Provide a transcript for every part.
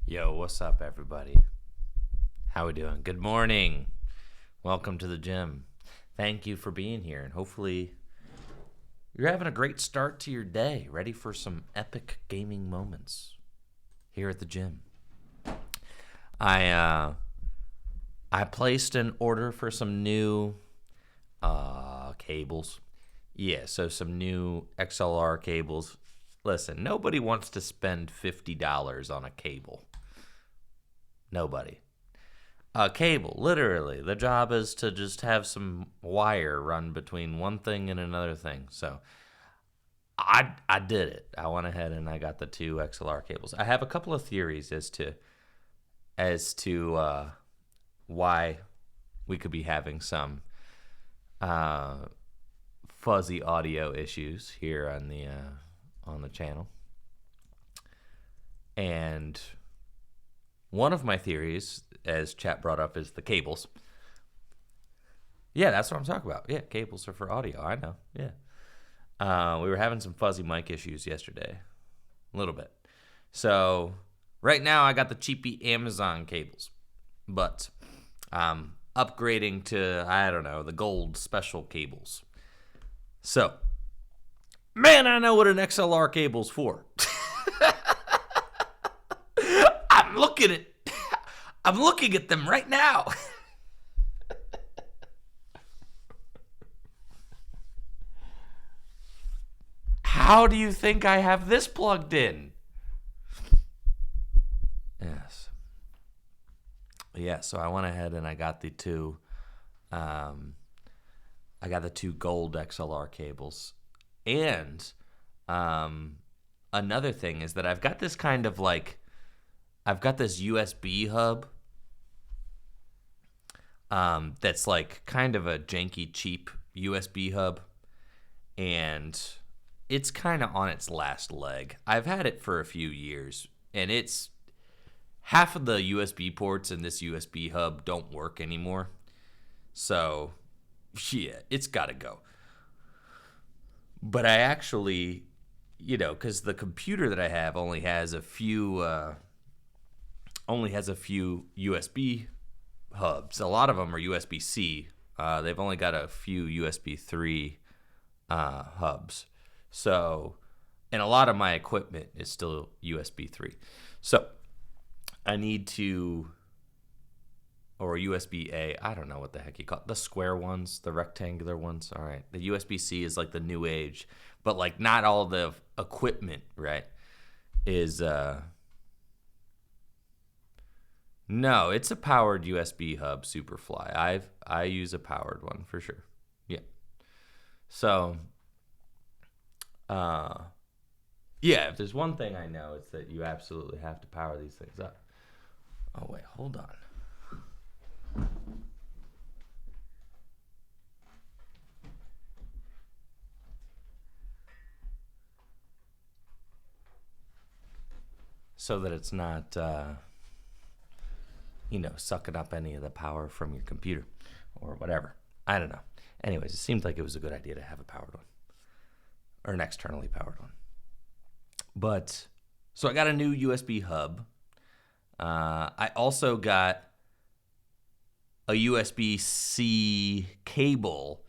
Yo, what's up, everybody? How we doing? Good morning. Welcome to the gym. Thank you for being here, and hopefully you're having a great start to your day, ready for some epic gaming moments here at the gym. I placed an order for some new cables. Yeah, so some new XLR cables. Listen, nobody wants to spend $50 on a cable. Nobody. A cable, literally. The job is to just have some wire run between one thing and another thing. So I did it. I went ahead and I got the two XLR cables. I have a couple of theories as to why we could be having some fuzzy audio issues here on the channel. And one of my theories, as chat brought up, is the cables. Yeah, that's what I'm talking about. Yeah, cables are for audio. I know. Yeah. We were having some fuzzy mic issues yesterday. A little bit. So right now I got the cheapy Amazon cables. But I'm upgrading to, I don't know, the gold special cables. So, man, I know what an XLR cable's for. I'm looking at them right now. How do you think I have this plugged in? Yes. Yeah, so I went ahead and I got the two gold XLR cables. And another thing is that I've got this USB hub that's like kind of a janky, cheap USB hub, and it's kind of on its last leg. I've had it for a few years, and it's half of the USB ports in this USB hub don't work anymore. So, yeah, it's got to go. But I actually, because the computer that I have only has a few USB hubs. A lot of them are USB-C. They've only got a few USB 3 hubs. So, and a lot of my equipment is still USB 3. So, I need to, or USB-A, I don't know what the heck you call it. The square ones, the rectangular ones. All right. The USB-C is like the new age, but like not all the equipment, right, is no, it's a powered USB hub, Superfly. I use a powered one for sure. Yeah. So, yeah, if there's one thing I know, it's that you absolutely have to power these things up. Oh, wait, hold on. So that it's not, sucking up any of the power from your computer or whatever. I don't know. Anyways, it seemed like it was a good idea to have a powered one or an externally powered one. But so I got a new USB hub. I also got a USB-C cable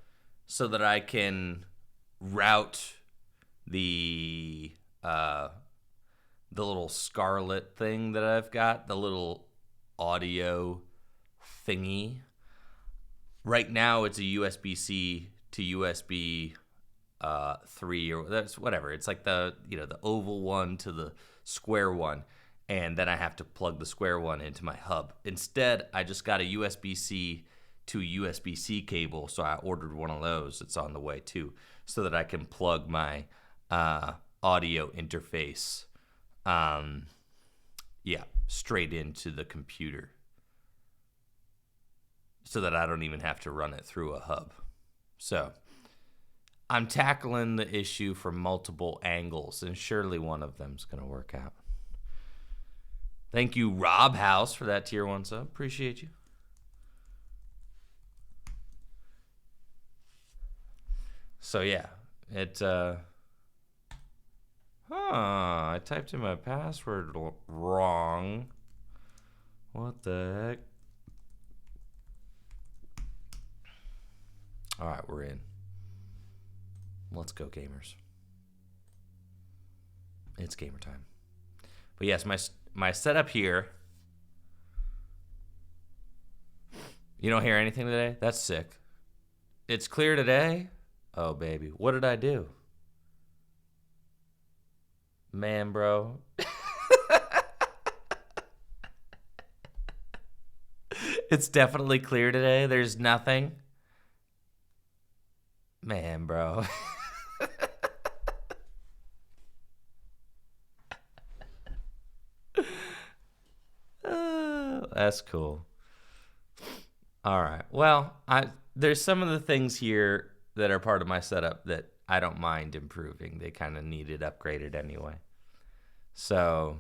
so that I can route the little Scarlet thing that I've got, the little audio thingy. Right now it's a USB-C to USB 3 or that's whatever. It's like the oval one to the square one, and then I have to plug the square one into my hub. Instead, I just got a USB-C to USB-C cable, so I ordered one of those. It's on the way too, so that I can plug my audio interface straight into the computer, so that I don't even have to run it through a hub. So I'm tackling the issue from multiple angles, and surely one of them's going to work out. Thank you, Rob House, for that tier 1 sub. Appreciate you. So yeah, I typed in my password wrong. What the heck? All right, we're in. Let's go, gamers. It's gamer time. But yes, my setup here. You don't hear anything today? That's sick. It's clear today? Oh, baby. What did I do? Man, bro. It's definitely clear today. There's nothing. Man, bro. That's cool. All right. Well, there's some of the things here that are part of my setup that I don't mind improving. They kind of needed upgraded anyway. So,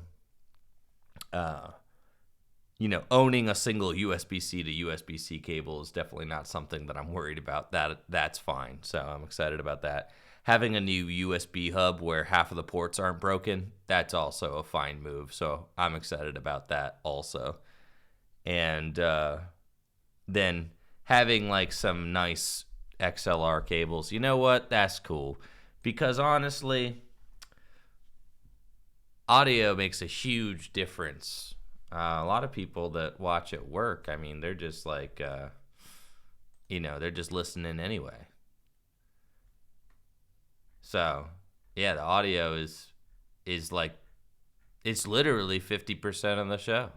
owning a single USB-C to USB-C cable is definitely not something that I'm worried about. That's fine. So I'm excited about that. Having a new USB hub where half of the ports aren't broken, that's also a fine move. So I'm excited about that also. And then having like some nice XLR cables, you know what? That's cool. Because honestly, audio makes a huge difference. A lot of people that watch at work, I mean, they're just like, they're just listening anyway. So, yeah, the audio is like, it's literally 50% of the show.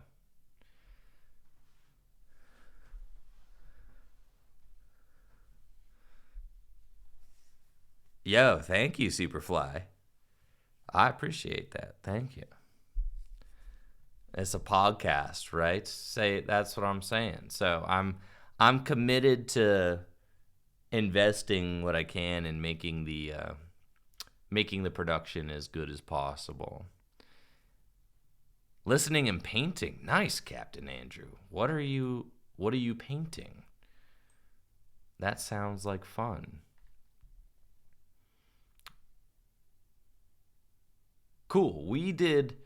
Yo, thank you, Superfly. I appreciate that. Thank you. It's a podcast, right? That's what I'm saying. So I'm committed to investing what I can in making the production as good as possible. Listening and painting. Nice, Captain Andrew. What are you painting? That sounds like fun. Cool. We did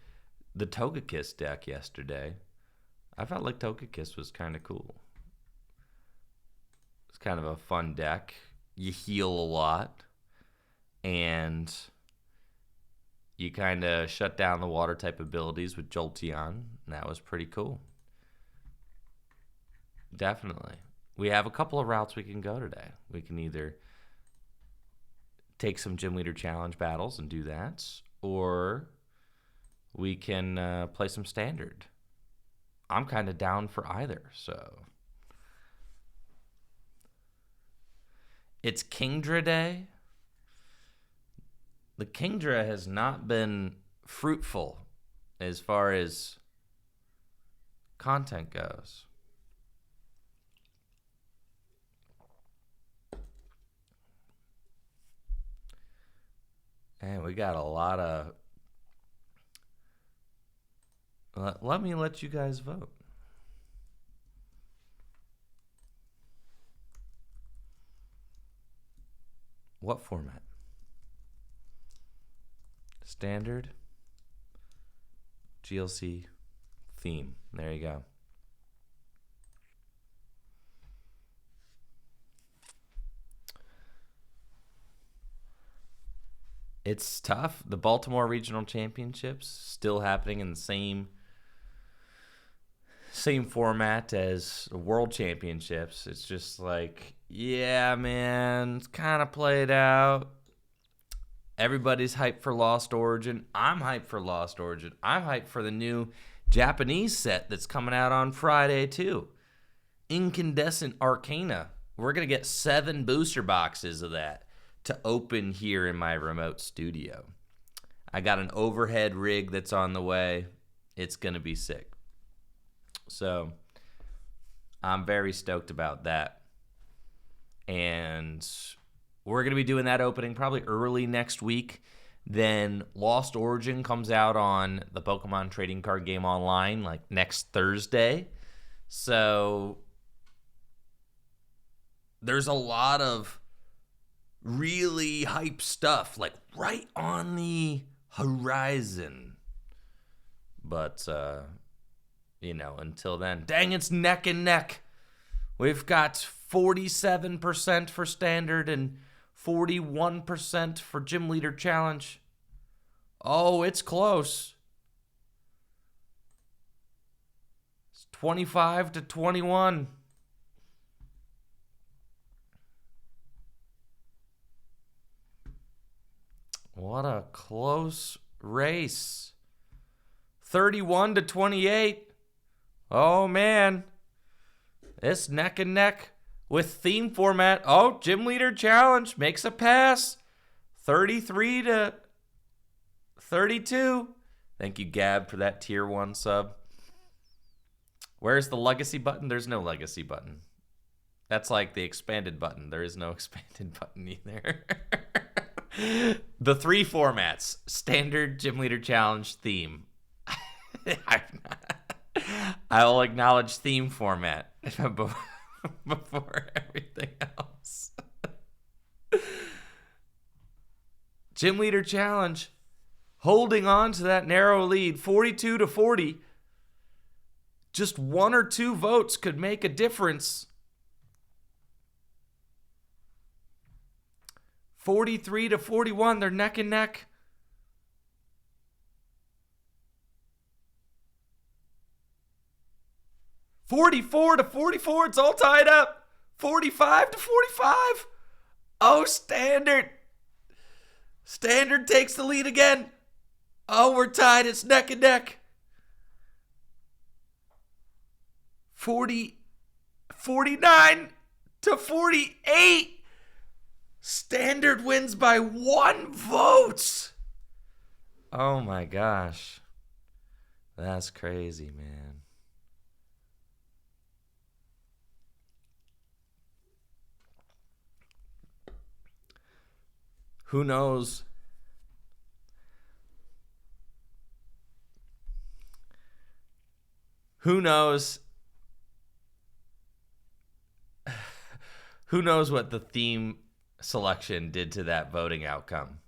the Togekiss deck yesterday. I felt like Togekiss was kind of cool. It's kind of a fun deck. You heal a lot, and you kind of shut down the water type abilities with Jolteon, and that was pretty cool. Definitely. We have a couple of routes we can go today. We can either take some Gym Leader Challenge battles and do that, or we can play some Standard. I'm kind of down for either, so. It's Kingdra Day. The Kingdra has not been fruitful as far as content goes. And we got a lot of... Let me let you guys vote. What format? Standard, GLC, theme. There you go. It's tough. The Baltimore Regional Championships still happening in the same format as the World Championships. It's just like, yeah, man, it's kind of played out. Everybody's hyped for Lost Origin. I'm hyped for Lost Origin. I'm hyped for the new Japanese set that's coming out on Friday, too. Incandescent Arcana. We're going to get 7 booster boxes of that to open here in my remote studio. I got an overhead rig that's on the way. It's going to be sick. So I'm very stoked about that. And we're going to be doing that opening probably early next week. Then Lost Origin comes out on the Pokemon Trading Card Game Online like next Thursday. So there's a lot of really hype stuff like right on the horizon. But until then. Dang, it's neck and neck. We've got 47% for standard and 41% for gym leader challenge. Oh, it's close. It's 25-21. What a close race. 31-28. Oh, man. It's neck and neck with theme format. Oh, gym leader challenge makes a pass. 33-32. Thank you, Gab, for that tier 1 sub. Where's the legacy button? There's no legacy button. That's like the expanded button. There is no expanded button either. The 3 formats: standard, gym leader challenge, theme. I will acknowledge theme format before everything else. Gym leader challenge, holding on to that narrow lead, 42-40. Just 1 or 2 votes could make a difference. 43-41, they're neck and neck. $44-44, it's all tied up. 45-45. Oh, standard. Standard takes the lead again. Oh, we're tied. It's neck and neck. 49-48. Standard wins by 1 vote. Oh my gosh. That's crazy, man. Who knows? Who knows? Who knows what the theme selection did to that voting outcome?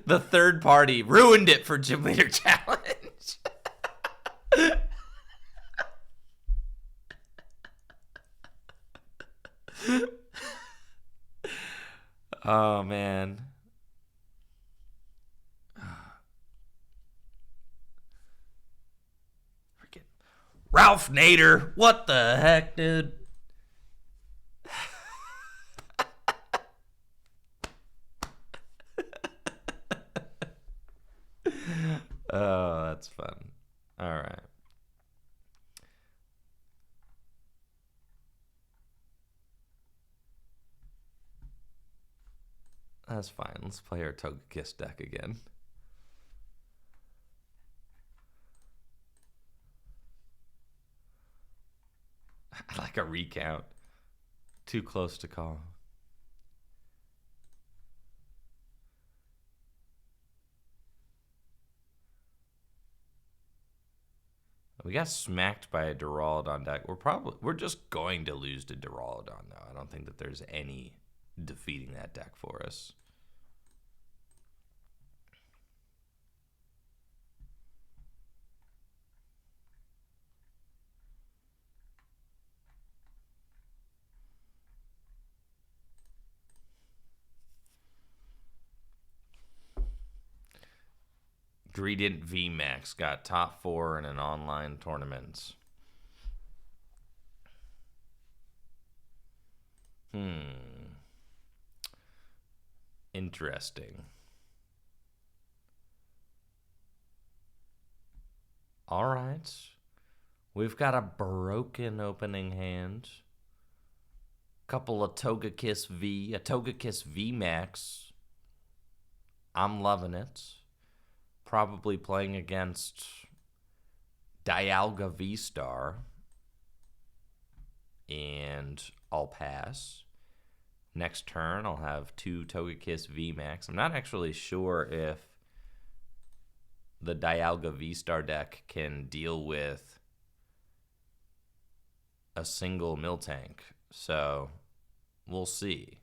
The third party ruined it for Gym Leader Challenge. Oh, man. Freaking Ralph Nader. What the heck, dude? Oh, that's fun. All right. That's fine. Let's play our Togekiss deck again. I like a recount. Too close to call. We got smacked by a Duraludon deck. We're just going to lose to Duraludon now. I don't think that there's any defeating that deck for us. Gradient VMAX got top 4 in an online tournament. Interesting. All right. We've got a broken opening hand. Couple of Togekiss a Togekiss VMAX. I'm loving it. Probably playing against Dialga V-Star. And I'll pass. Next turn, I'll have 2 Togekiss VMAX. I'm not actually sure if the Dialga V-Star deck can deal with a single Miltank. So, we'll see.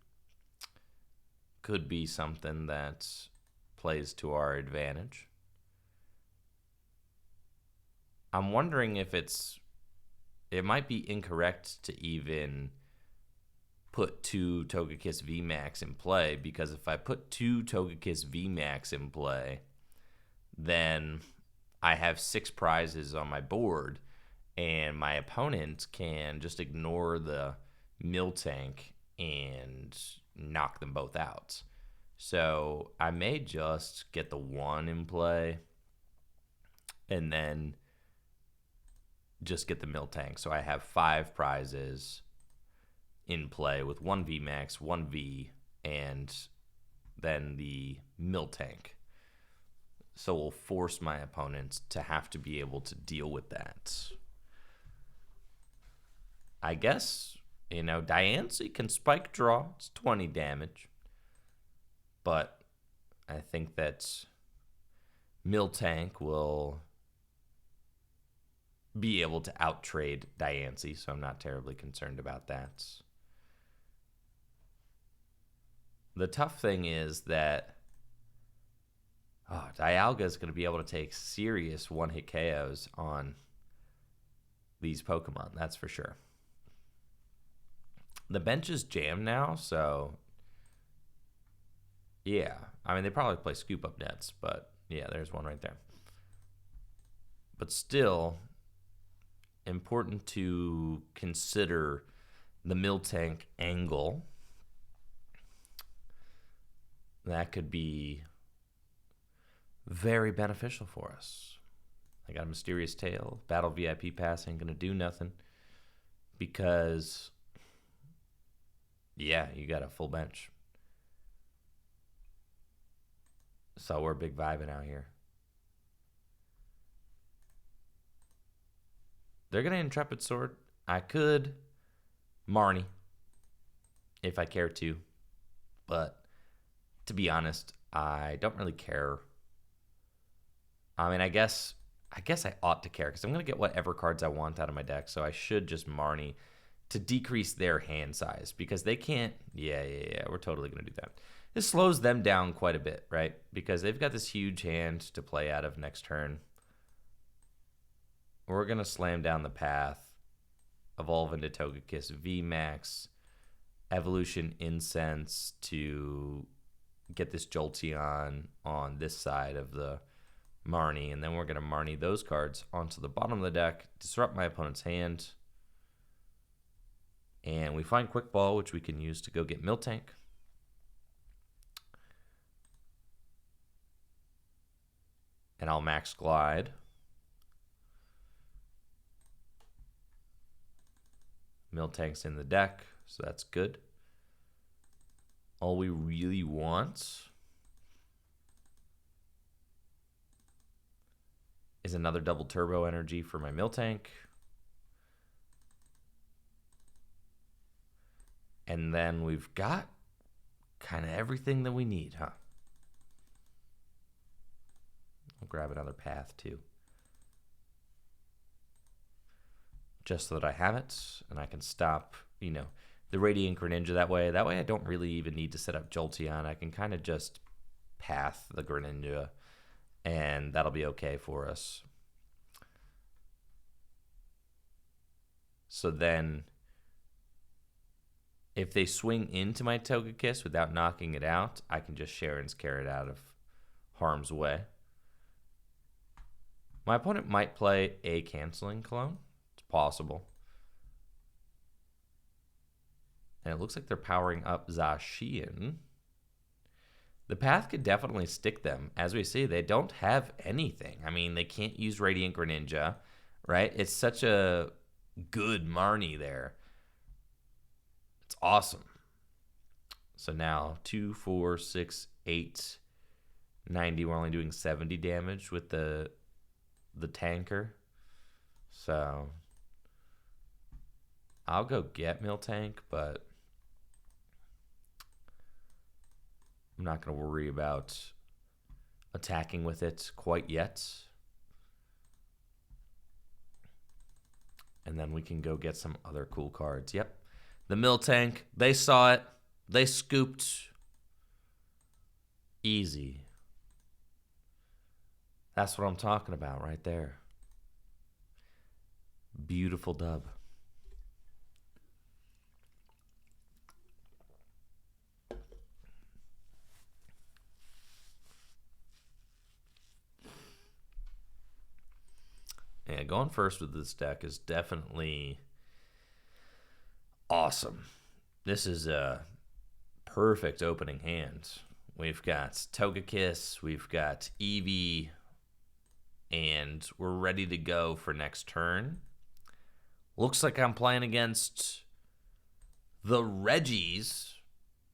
Could be something that plays to our advantage. I'm wondering if it might be incorrect to even put 2 Togekiss VMAX in play, because if I put 2 Togekiss VMAX in play, then I have 6 prizes on my board, and my opponent can just ignore the Miltank and knock them both out. So I may just get the 1 in play and then just get the Miltank. So I have 5 prizes in play with 1 VMAX, 1 V, and then the Miltank. So we'll force my opponent to have to be able to deal with that. I guess, Diancie can spike draw. It's 20 damage. But I think that Miltank will be able to out-trade Diancie, so I'm not terribly concerned about that. The tough thing is that Dialga is going to be able to take serious one-hit KOs on these Pokemon, that's for sure. The bench is jammed now, so yeah. I mean, they probably play scoop-up nets, but yeah, there's one right there. But still, important to consider the Miltank angle. That could be very beneficial for us. I got a Mysterious Tail. Battle VIP pass ain't going to do nothing because, yeah, you got a full bench. So we're big vibing out here. They're going to Intrepid Sword. I could Marnie if I care to, but to be honest, I don't really care. I mean, I guess I ought to care because I'm going to get whatever cards I want out of my deck, so I should just Marnie to decrease their hand size because they can't. Yeah, we're totally going to do that. This slows them down quite a bit, right? Because they've got this huge hand to play out of next turn. We're going to slam down the path, evolve into Togekiss VMAX, Evolution Incense to get this Jolteon on this side of the Marnie, and then we're going to Marnie those cards onto the bottom of the deck, disrupt my opponent's hand, and we find Quick Ball, which we can use to go get Miltank. And I'll Max Glide. Miltank's in the deck, so that's good. All we really want is another double turbo energy for my Miltank. And then we've got kind of everything that we need, huh? I'll grab another path too. Just so that I have it and I can stop, the Radiant Greninja that way. That way I don't really even need to set up Jolteon. I can kind of just path the Greninja and that'll be okay for us. So then if they swing into my Togekiss without knocking it out, I can just Sharon's Carrot out of harm's way. My opponent might play a Canceling Clone. It's possible. And it looks like they're powering up Zacian. The path could definitely stick them. As we see, they don't have anything. I mean, they can't use Radiant Greninja, right? It's such a good Marnie there. It's awesome. So now 2, 4, 6, 8, 90. We're only doing 70 damage with the tanker. So I'll go get Miltank, but I'm not going to worry about attacking with it quite yet. And then we can go get some other cool cards. Yep. The Miltank, they saw it. They scooped. Easy. That's what I'm talking about right there. Beautiful dub. Yeah, going first with this deck is definitely awesome. This is a perfect opening hand. We've got Togekiss, we've got Eevee, and we're ready to go for next turn. Looks like I'm playing against the Reggies.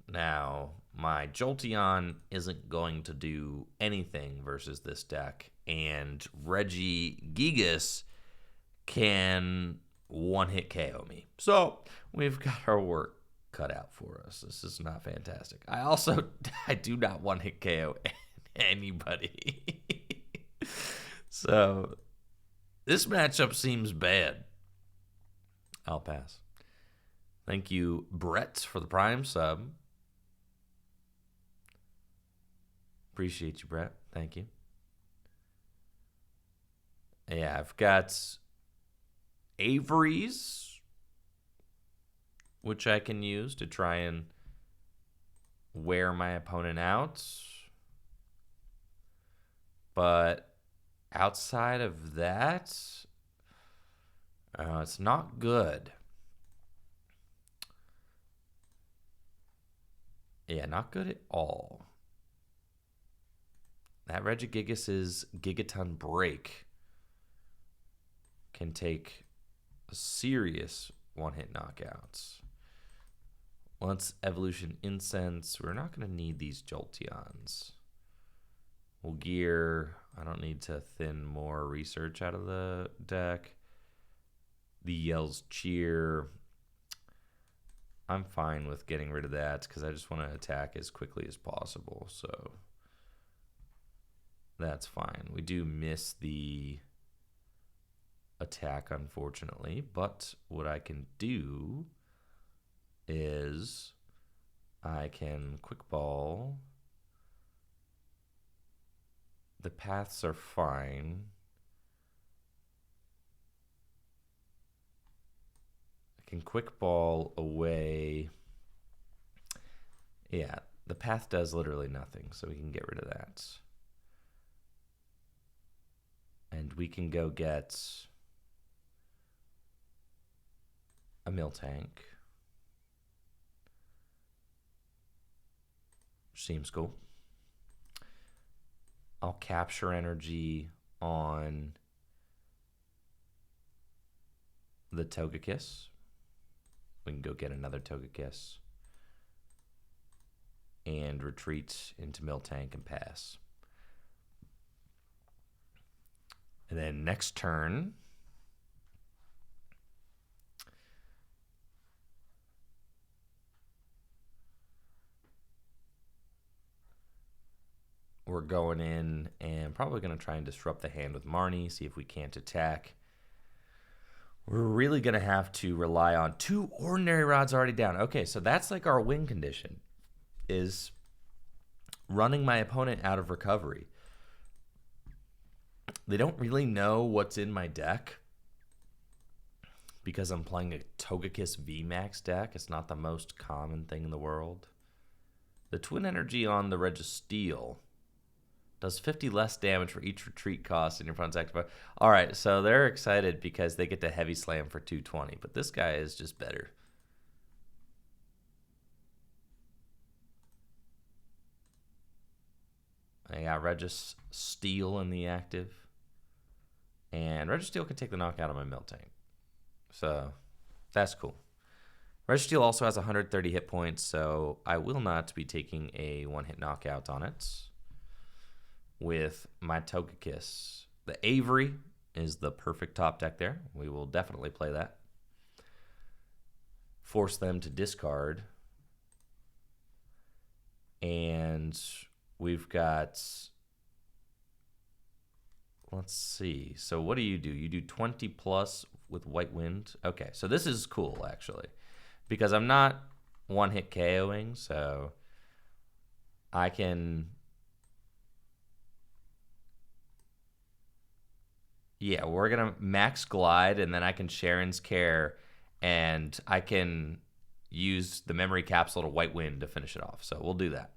Now, my Jolteon isn't going to do anything versus this deck, and Regigigas can one-hit KO me. So, we've got our work cut out for us. This is not fantastic. I do not one-hit KO anybody. So, this matchup seems bad. I'll pass. Thank you, Brett, for the Prime sub. Appreciate you, Brett. Thank you. Yeah, I've got Avery's, which I can use to try and wear my opponent out. But outside of that, it's not good. Yeah, not good at all. That Regigigas' Gigaton Break can take a serious one-hit knockouts. Once Evolution Incense, we're not going to need these Jolteons. We'll gear. I don't need to thin more research out of the deck. The Yell's Cheer. I'm fine with getting rid of that because I just want to attack as quickly as possible. So that's fine. We do miss the attack, unfortunately. But what I can do is I can quick ball. The paths are fine. I can quick ball away. Yeah, the path does literally nothing, so we can get rid of that. And we can go get a Miltank. Seems cool. I'll capture energy on the Togekiss. We can go get another Togekiss and retreat into Miltank and pass. And then next turn, we're going in and probably going to try and disrupt the hand with Marnie, see if we can't attack. We're really going to have to rely on 2 ordinary rods already down. Okay, so that's like our win condition, is running my opponent out of recovery. They don't really know what's in my deck because I'm playing a Togekiss VMAX deck. It's not the most common thing in the world. The Twin Energy on the Registeel does 50 less damage for each retreat cost in your opponent's active. All right, so they're excited because they get to heavy slam for 220, but this guy is just better. I got Registeel in the active. And Registeel can take the knockout of my Miltank. So that's cool. Registeel also has 130 hit points, so I will not be taking a one-hit knockout on it with my Togekiss. The Avery is the perfect top deck there. We will definitely play that. Force them to discard. And we've got... Let's see. So what do? You do 20 plus with White Wind. Okay, so this is cool, actually. Because I'm not one-hit KOing, so I can Yeah, we're gonna max glide, and then I can Sharon's Care, and I can use the memory capsule to White Wind to finish it off. So we'll do that.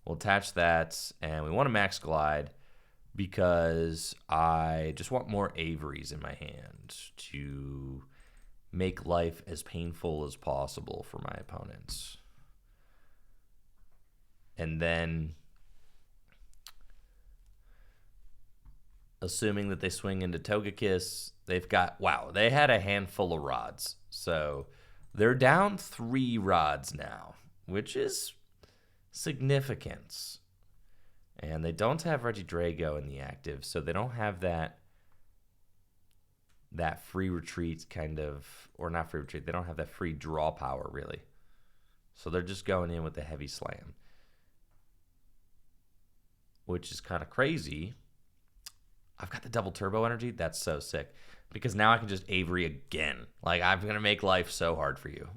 We'll attach that, and we want to max glide because I just want more Averys in my hand to make life as painful as possible for my opponents. And then, assuming that they swing into Togekiss, they've got, wow, they had a handful of rods. So they're down 3 rods now, which is significant. And they don't have Regidrago in the active, so they don't have that free retreat kind of, or not free retreat, they don't have that free draw power, really. So they're just going in with the heavy slam, which is kind of crazy. I've got the double turbo energy. That's so sick. Because now I can just Avery again. Like, I'm going to make life so hard for you.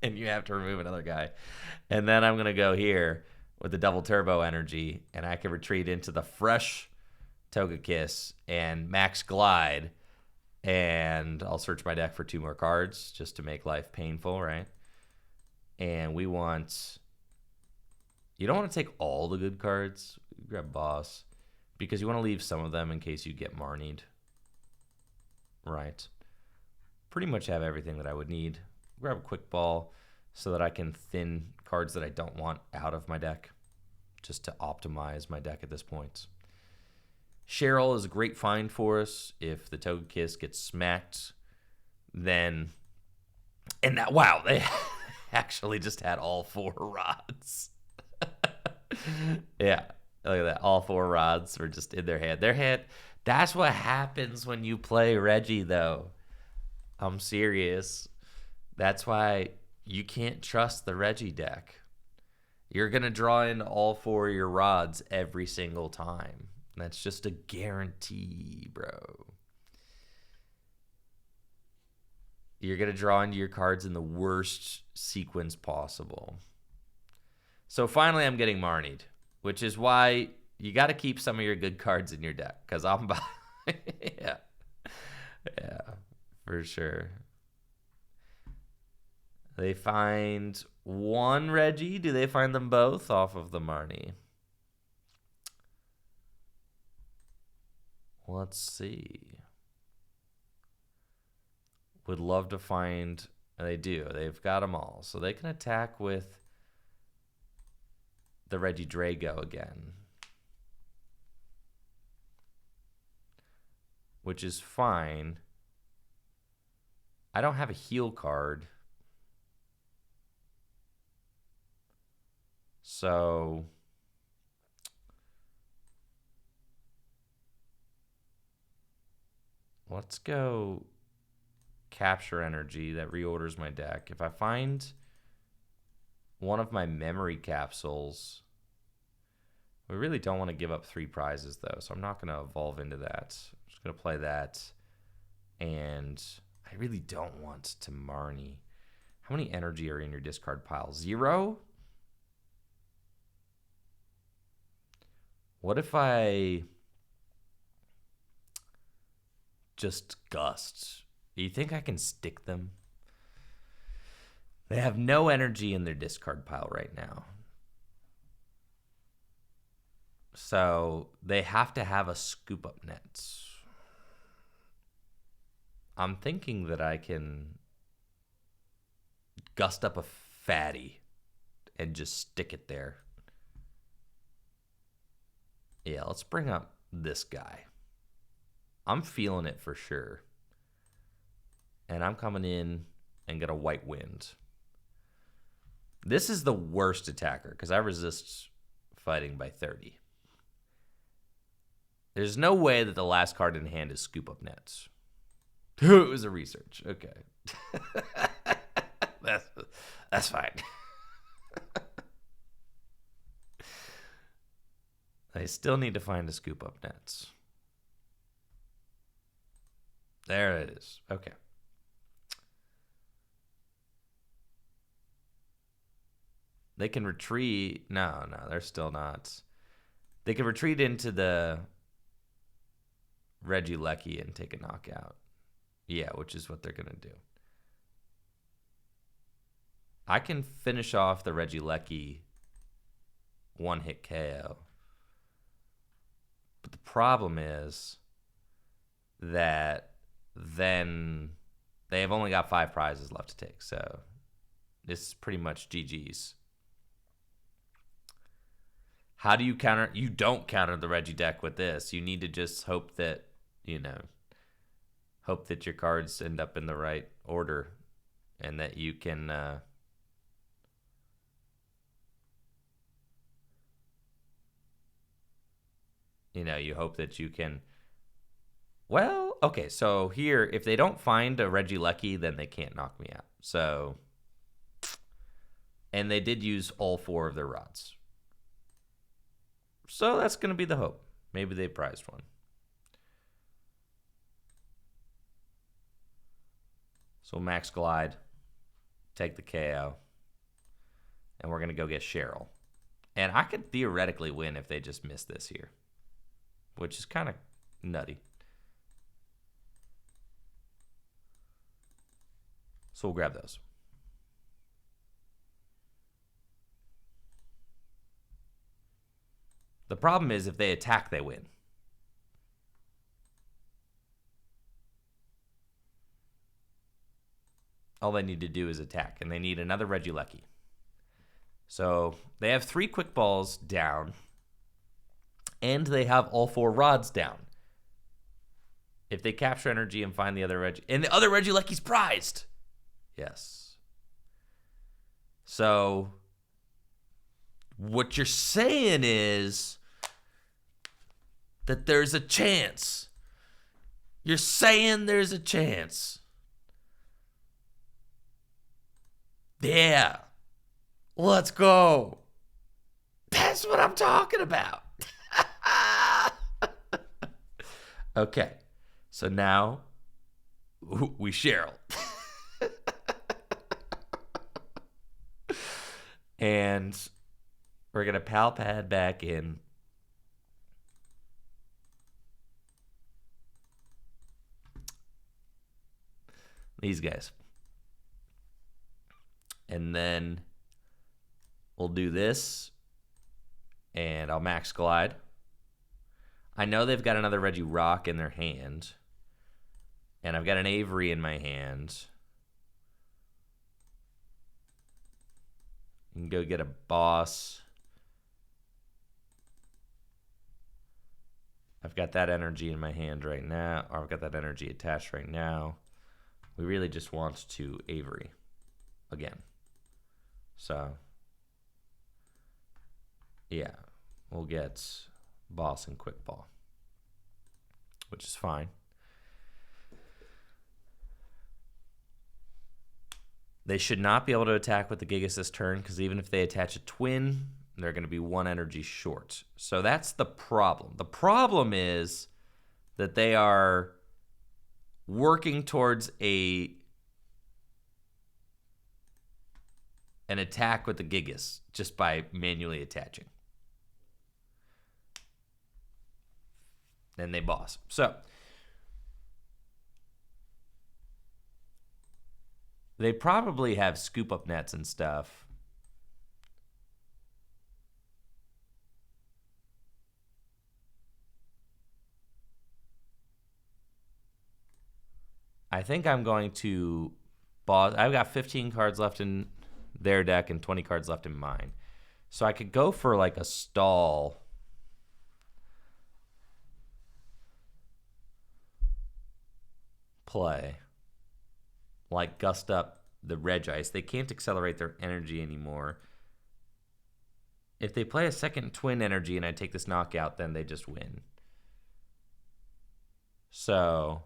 And you have to remove another guy. And then I'm going to go here with the double turbo energy, and I can retreat into the fresh Togekiss and max glide, and I'll search my deck for 2 more cards just to make life painful, right? And we want... You don't want to take all the good cards. Grab Boss, because you want to leave some of them in case you get Marnied. Right. Pretty much have everything that I would need. Grab a Quick Ball so that I can thin cards that I don't want out of my deck, just to optimize my deck at this point. Cheryl is a great find for us. If the Togekiss gets smacked, then... And that, wow, they actually just had all 4 rods. Yeah, look at that. All 4 rods were just in their hand. Their hand, that's what happens when you play Reggie, though. I'm serious. That's why you can't trust the Reggie deck. You're going to draw in all 4 of your rods every single time. That's just a guarantee, bro. You're going to draw into your cards in the worst sequence possible. So finally, I'm getting Marnied, which is why you got to keep some of your good cards in your deck, because I'm yeah, for sure. They find 1 Reggie. Do they find them both off of the Marnie? Let's see. Would love to find... They do. They've got them all. So they can attack with the Regidrago again, which is fine. I don't have a heal card, so let's go Capture Energy. That reorders my deck. If I find one of my memory capsules, we really don't want to give up 3 prizes, though, so I'm not going to evolve into that. I'm just going to play that, and I really don't want to Marnie. How many energy are in your discard pile? 0? What if I just Gust? Do you think I can stick them? They have no energy in their discard pile right now. So they have to have a Scoop Up Nets. I'm thinking that I can Gust up a Fatty and just stick it there. Yeah, let's bring up this guy. I'm feeling it for sure. And I'm coming in and get a White Wind. This is the worst attacker because I resist fighting by 30. There's no way that the last card in hand is Scoop Up Nets. It was a research. Okay. That's fine. I still need to find a Scoop Up Nets. There it is. Okay. They can retreat. No, they're still not. They can retreat into the Reggie Lecky and take a knockout. Yeah, which is what they're going to do. I can finish off the Reggie Lecky one-hit KO. But the problem is that then they have only got 5 prizes left to take. So this is pretty much GG's. How do you counter? You don't counter the Reggie deck with this. You need to just hope that, hope that your cards end up in the right order and that you can you hope that you can. Well, okay, so here, if they don't find a Reggie Lecky, then they can't knock me out. So, and they did use all 4 of their rods. So that's going to be the hope. Maybe they prized one. So Max Glide, take the KO, and we're going to go get Cheryl. And I could theoretically win if they just miss this here, which is kind of nutty. So we'll grab those. The problem is if they attack, they win. All they need to do is attack, and they need another Reggie Lecky. So they have 3 quick balls down, and they have all 4 rods down. If they capture energy and find the other Reggie, and the other Reggie Lecky's prized. Yes. So what you're saying is that there's a chance. You're saying there's a chance. Yeah. Let's go. That's what I'm talking about. Okay. So now we Cheryl. And we're going to pal pad back in. These guys. And then we'll do this. And I'll Max Glide. I know they've got another Reggie Rock in their hand. And I've got an Avery in my hand. You can go get a boss. I've got that energy in my hand right now. Or I've got that energy attached right now. We really just want to Avery again. So, yeah. We'll get boss and quick ball. Which is fine. They should not be able to attack with the Gigas this turn, because even if they attach a twin, they're going to be 1 energy short. So that's the problem. The problem is that they are working towards an attack with the Gigas just by manually attaching. And they boss. So they probably have scoop up nets and stuff. I think I'm going to boss. I've got 15 cards left in their deck and 20 cards left in mine. So I could go for like a stall. Play. Like gust up the Regice. They can't accelerate their energy anymore. If they play a second twin energy and I take this knockout, then they just win. So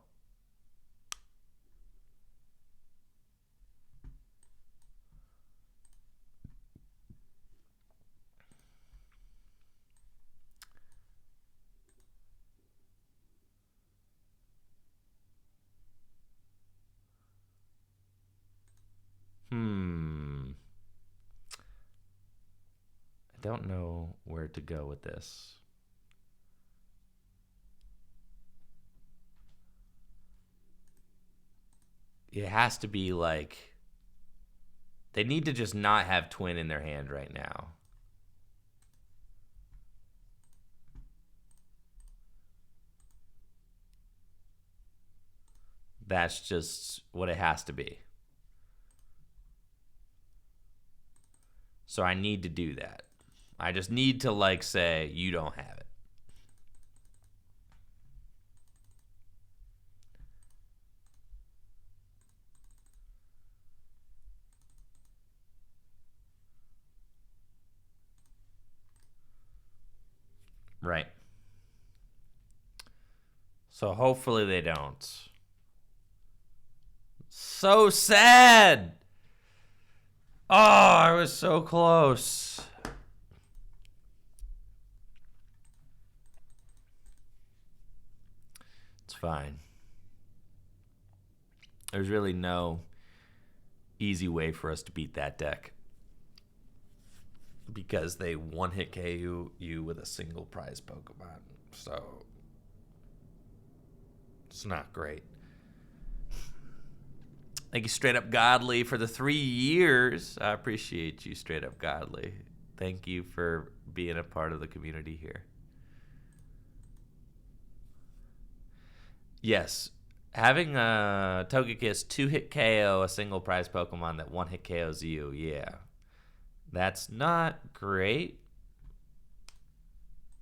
I don't know where to go with this. it has to be like they need to just not have Twin in their hand right now. That's just what it has to be. So I need to do that. I just need to like say you don't have it. Right. So hopefully they don't. So sad. Oh, I was so close. It's fine. There's really no easy way for us to beat that deck. Because they one-hit KO you with a single prize Pokemon. So it's not great. Thank you, Straight Up Godly, for the 3 years. I appreciate you, Straight Up Godly. Thank you for being a part of the community here. Yes, having a Togekiss 2-hit KO a single prize Pokemon that 1-hit KOs you, yeah. That's not great.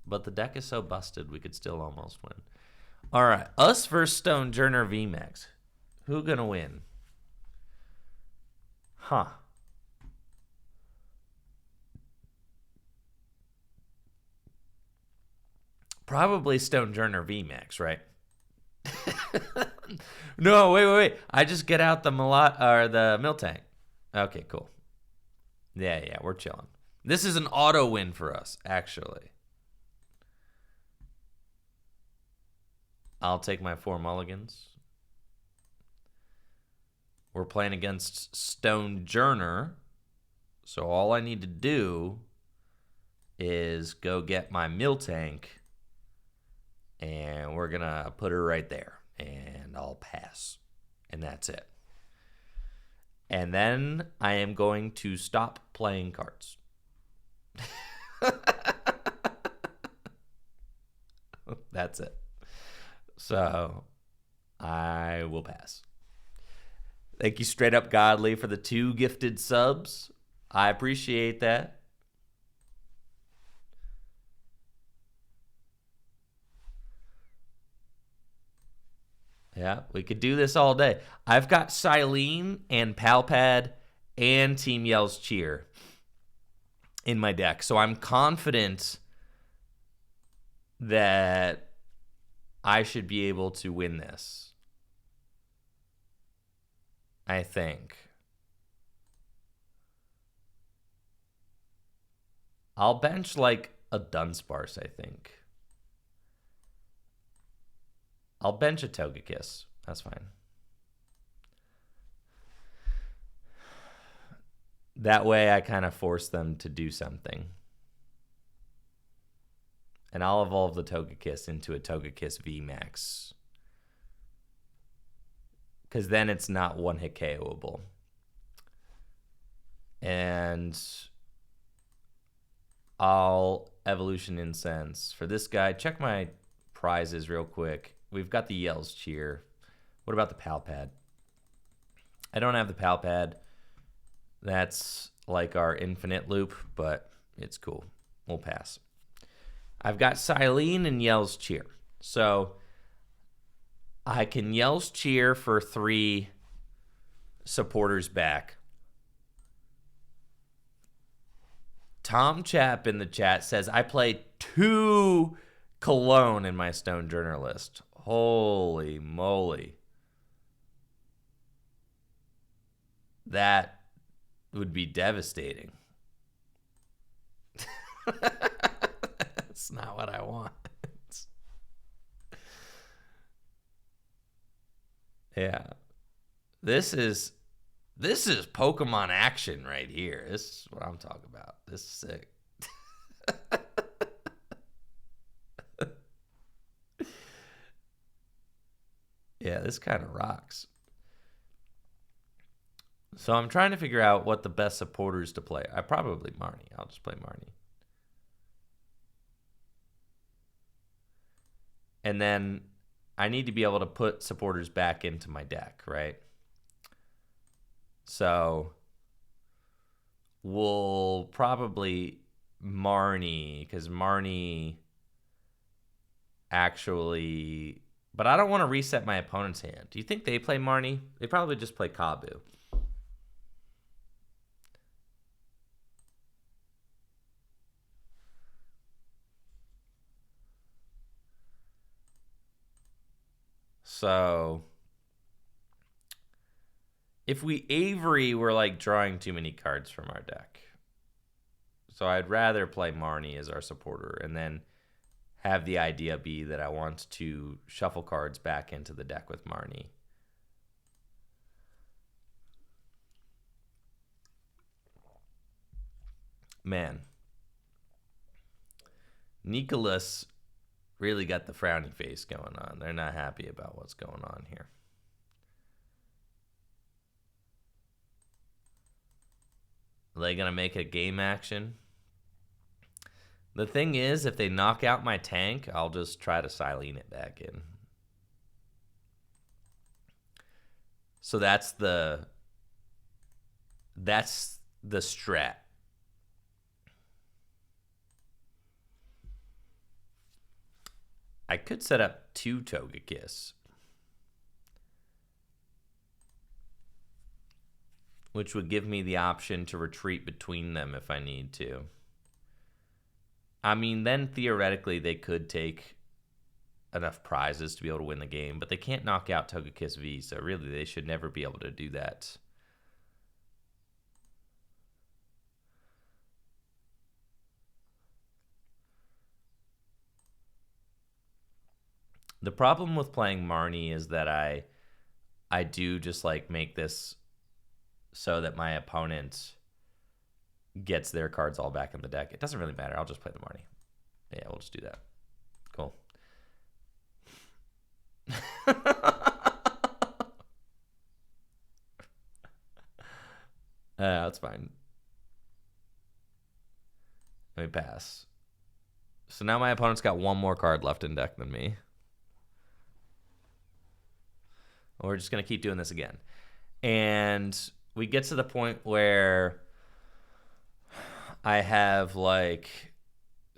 But the deck is so busted, we could still almost win. All right, us versus Stonejourner VMAX. Who gonna win? Huh. Probably Stonejourner VMAX, right? No, wait. I just get out the Miltank. Okay, cool. Yeah, we're chilling. This is an auto win for us, actually. I'll take my 4 mulligans. We're playing against Stonejourner, so all I need to do is go get my Miltank, and we're going to put her right there, and I'll pass, and that's it. And then I am going to stop playing cards. That's it. So I will pass. Thank you, Straight Up Godly, for the 2 gifted subs. I appreciate that. Yeah, we could do this all day. I've got Silene and Palpad and Team Yell's Cheer in my deck. So I'm confident that I should be able to win this. I think. I'll bench like a Dunsparce, I think. I'll bench a Togekiss. That's fine. That way I kind of force them to do something. And I'll evolve the Togekiss into a Togekiss VMAX. Because then it's not 1-hit KO'able. And I'll Evolution Incense. For this guy, check my prizes real quick. We've got the Yell's Cheer. What about the Palpad? I don't have the Palpad. That's like our infinite loop, but it's cool. We'll pass. I've got Silene and Yell's Cheer. So I can Yell's Cheer for 3 supporters back. Tom Chap in the chat says, I play 2 Cologne in my Stonejourner list. Holy moly. That would be devastating. That's not what I want. Yeah. This is Pokemon action right here. This is what I'm talking about. This is sick. Yeah, this kind of rocks. So I'm trying to figure out what the best supporters to play. I probably Marnie. I'll just play Marnie. And then I need to be able to put supporters back into my deck, right? So we'll probably Marnie, because Marnie actually... But I don't want to reset my opponent's hand. Do you think they play Marnie? They probably just play Kabu. So if we Avery, we're like drawing too many cards from our deck. So I'd rather play Marnie as our supporter and then have the idea be that I want to shuffle cards back into the deck with Marnie. Man. Nicholas really got the frowny face going on. They're not happy about what's going on here. Are they going to make a game action? The thing is, if they knock out my tank, I'll just try to Silene it back in. So that's the strat. I could set up 2 Togekiss, which would give me the option to retreat between them if I need to. I mean, then theoretically they could take enough prizes to be able to win the game, but they can't knock out Togekiss V, so really they should never be able to do that. The problem with playing Marnie is that I do just like make this so that my opponent gets their cards all back in the deck. It doesn't really matter. I'll just play the Marnie. Yeah, we'll just do that. Cool. That's fine. Let me pass. So now my opponent's got 1 more card left in deck than me. We're just going to keep doing this again. And we get to the point where I have like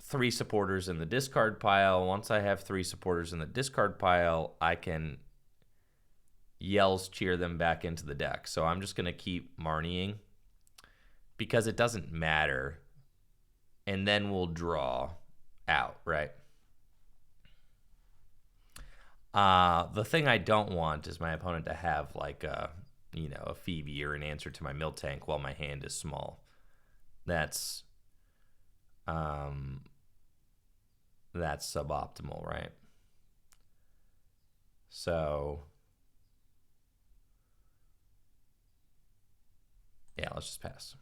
3 supporters in the discard pile. Once I have 3 supporters in the discard pile, I can Yells cheer them back into the deck. So I'm just going to keep Marnieing because it doesn't matter. And then we'll draw out, right? The thing I don't want is my opponent to have like a Phoebe or an answer to my Miltank while my hand is small. That's suboptimal, right? So yeah, let's just pass.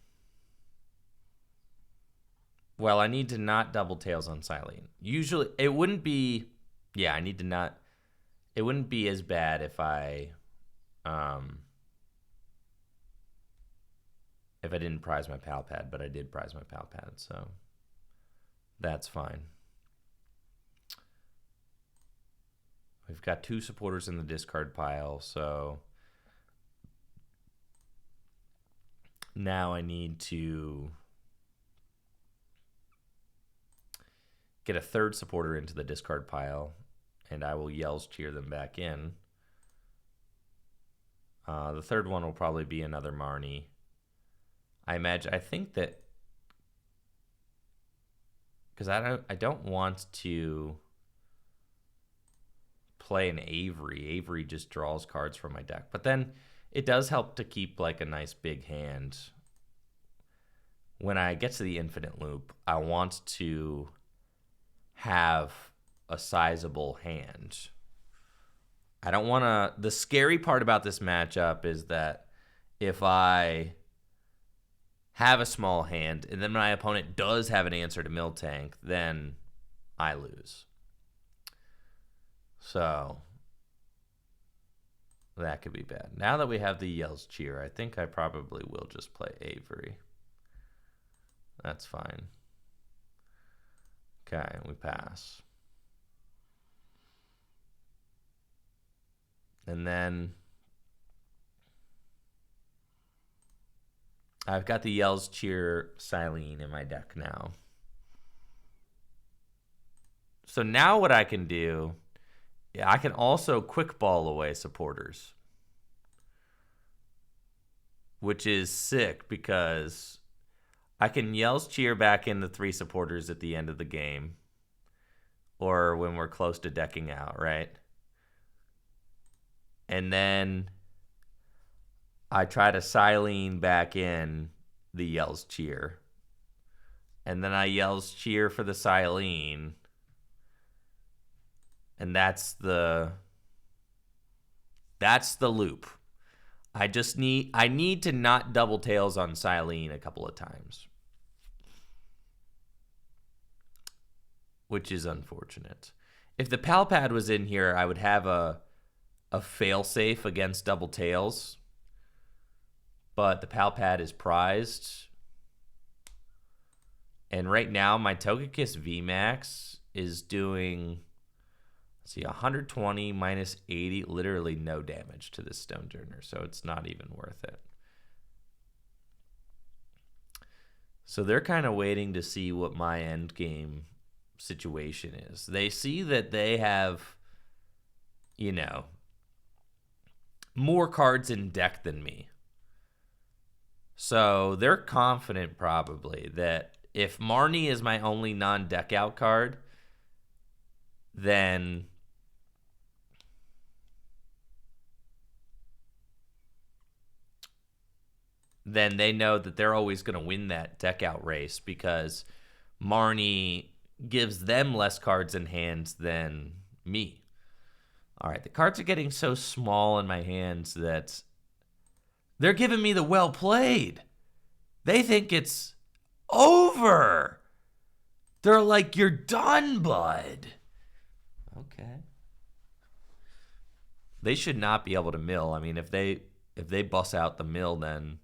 Well, I need to not double tails on Silene. Usually it wouldn't be, yeah, I need to not, it wouldn't be as bad if I didn't prize my pal pad, but I did prize my pal pad, so that's fine. We've got 2 supporters in the discard pile, so now I need to get a 3rd supporter into the discard pile, and I will Yells cheer them back in. The 3rd one will probably be another Marnie. I think that because I don't want to play an Avery. Avery just draws cards from my deck, but then it does help to keep like a nice big hand. When I get to the infinite loop, I want to have a sizable hand. I don't want to... The scary part about this matchup is that if I have a small hand and then my opponent does have an answer to Miltank, then I lose. So That could be bad. Now that we have the Yell's Cheer, I think I probably will just play Avery. That's fine. Okay, we pass. And then I've got the Yell's Cheer Silene in my deck now. So now what I can do, I can also quick ball away supporters, which is sick because I can Yell's Cheer back in the 3 supporters at the end of the game or when we're close to decking out, right? And then I try to Silene back in the Yell's Cheer. And then I Yell's Cheer for the Silene. And that's the loop. I need to not double tails on Silene a couple of times. Which is unfortunate. If the Palpad was in here, I would have a fail-safe against double tails. But the Palpad is prized. And right now, my Togekiss VMAX is doing, let's see, 120 minus 80, literally no damage to this Stone Turner, so it's not even worth it. So they're kind of waiting to see what my end game situation is. They see that they have, you know, more cards in deck than me. So they're confident probably that if Marnie is my only non-deck out card, then they know that they're always going to win that deck out race because Marnie gives them less cards in hands than me. All right, the cards are getting so small in my hands that they're giving me the well played. They think it's over. They're like, you're done, bud. Okay. They should not be able to mill. I mean, if they bust out the mill, then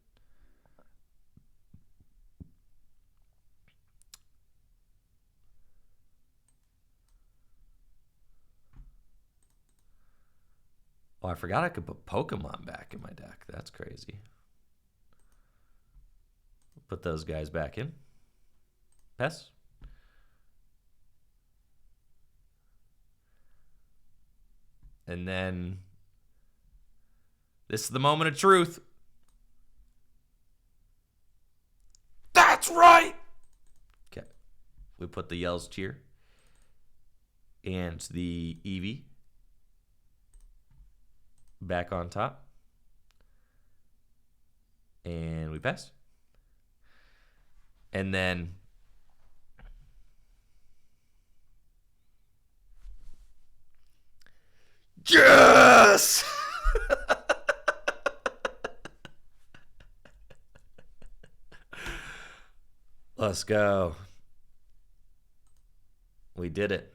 oh, I forgot I could put Pokemon back in my deck. That's crazy. Put those guys back in. Pass. And then this is the moment of truth. That's right. Okay. We put the Yell's Cheer and the Eevee back on top. And we pass. And then yes! Let's go. We did it.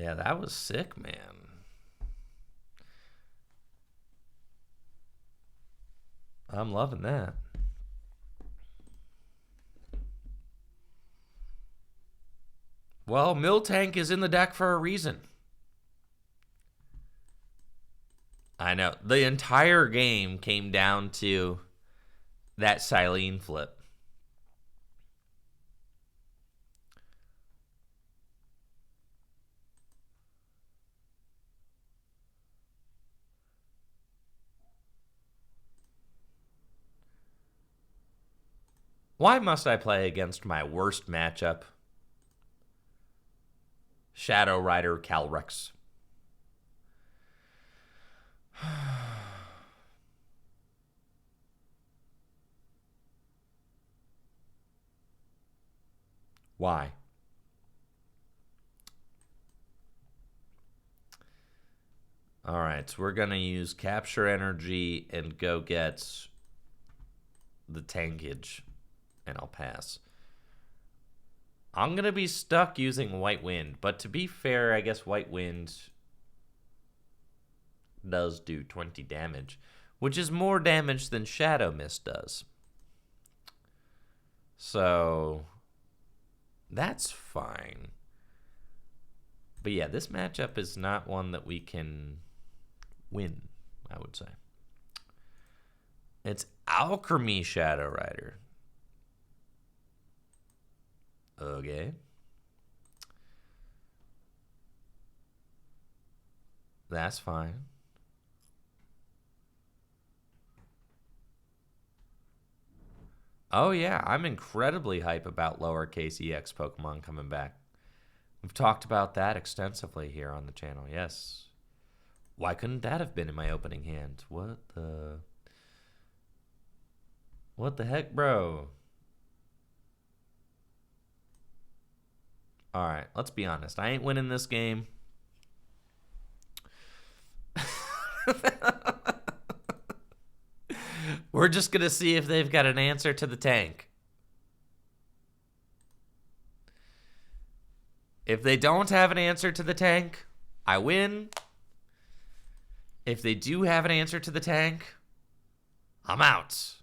Yeah, that was sick, man. I'm loving that. Well, Miltank is in the deck for a reason. I know. The entire game came down to that Silene flip. Why must I play against my worst matchup? Shadow Rider Calyrex. Why? All right, so we're going to use capture energy and go get the tankage, and I'll pass. I'm going to be stuck using White Wind, but to be fair, I guess White Wind does do 20 damage, which is more damage than Shadow Mist does. So that's fine. But yeah, this matchup is not one that we can win, I would say. It's Alchemy Shadow Rider. Okay. That's fine. Oh yeah, I'm incredibly hype about lowercase EX Pokemon coming back. We've talked about that extensively here on the channel, yes. Why couldn't that have been in my opening hand? What the heck, bro? Alright, let's be honest. I ain't winning this game. We're just going to see if they've got an answer to the tank. If they don't have an answer to the tank, I win. If they do have an answer to the tank, I'm out.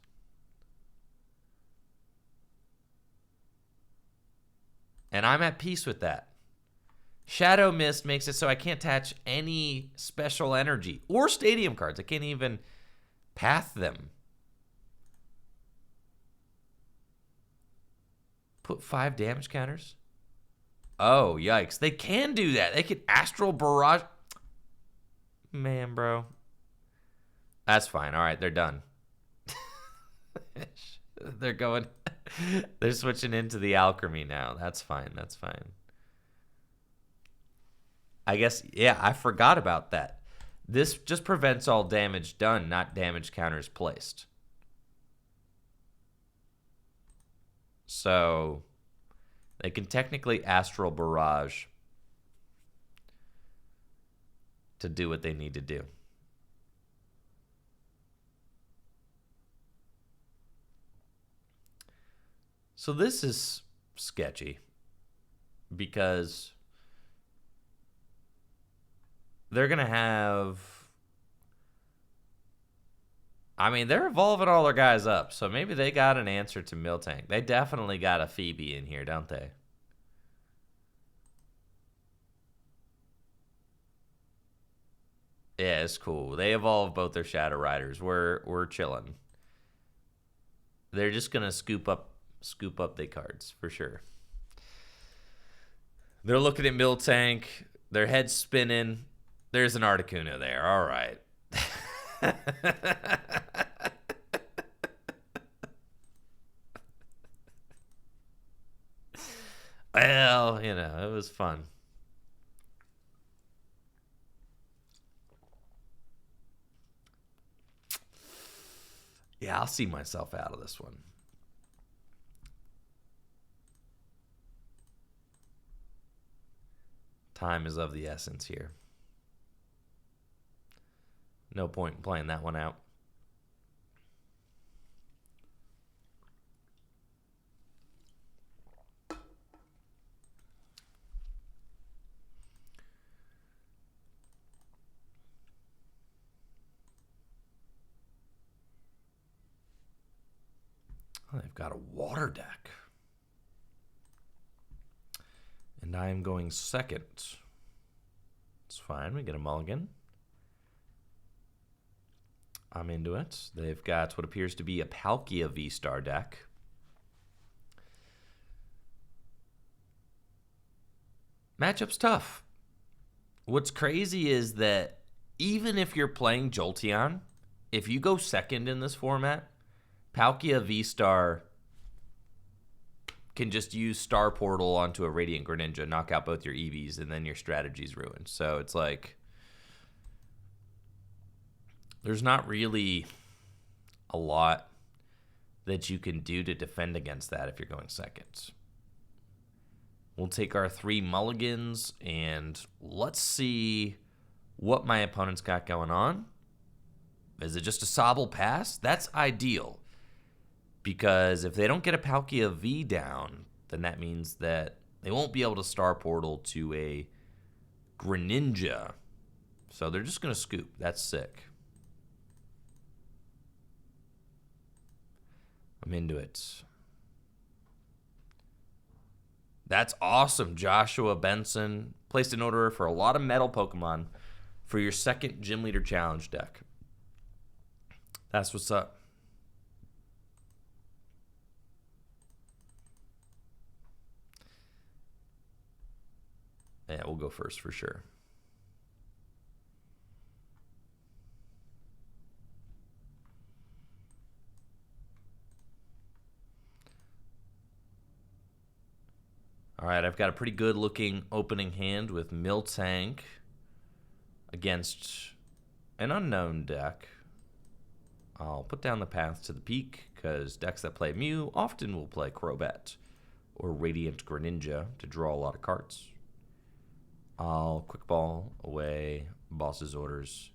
And I'm at peace with that. Shadow Mist makes it so I can't attach any special energy or stadium cards. I can't even path them. Put 5 damage counters. Oh, yikes. They can do that. They can Astral Barrage. Man, bro. That's fine. All right, they're done. They're going. They're switching into the Alchemy now. That's fine. That's fine. I guess, yeah, I forgot about that. This just prevents all damage done, not damage counters placed. So they can technically Astral Barrage to do what they need to do. So this is sketchy because they're going to have... I mean, they're evolving all their guys up, so maybe they got an answer to Miltank. They definitely got a Phoebe in here, don't they? Yeah, it's cool. They evolved both their Shadow Riders. We're chilling. They're just gonna scoop up their cards for sure. They're looking at Miltank. Their head's spinning. There's an Articuno there. All right. Well, you know, it was fun. Yeah, I'll see myself out of this one. Time is of the essence here. No point in playing that one out. Oh, they've got a water deck. And I am going second. It's fine. We get a mulligan. I'm into it. They've got what appears to be a Palkia V-Star deck. Matchup's tough. What's crazy is that even if you're playing Jolteon, if you go second in this format, Palkia V-Star can just use Star Portal onto a Radiant Greninja, knock out both your EVs, and then your strategy's ruined. So it's like... there's not really a lot that you can do to defend against that if you're going second. We'll take our 3 mulligans, and let's see what my opponent's got going on. Is it just a Sobble pass? That's ideal. Because if they don't get a Palkia V down, then that means that they won't be able to Star Portal to a Greninja. So they're just going to scoop. That's sick. I'm into it. That's awesome, Joshua Benson. Placed an order for a lot of metal Pokemon for your second Gym Leader Challenge deck. That's what's up. Yeah, we'll go first for sure. All right, I've got a pretty good looking opening hand with Miltank against an unknown deck. I'll put down the Path to the Peak because decks that play Mew often will play Crobat or Radiant Greninja to draw a lot of cards. I'll Quick Ball away Boss's Orders,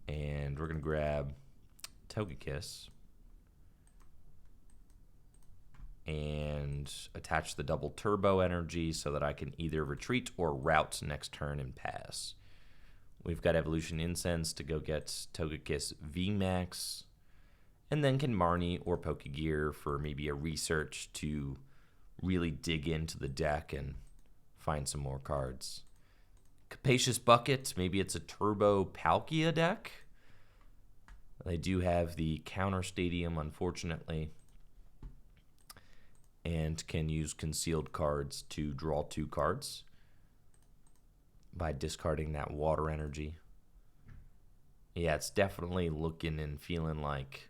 and we're going to grab Togekiss and attach the double turbo energy so that I can either retreat or route next turn and pass. We've got Evolution Incense to go get Togekiss VMAX, and then can Marnie or Pokegear for maybe a research to really dig into the deck and find some more cards. Capacious Bucket, maybe it's a Turbo Palkia deck. They do have the Counter Stadium, unfortunately, and can use concealed cards to draw 2 cards by discarding that water energy. Yeah, it's definitely looking and feeling like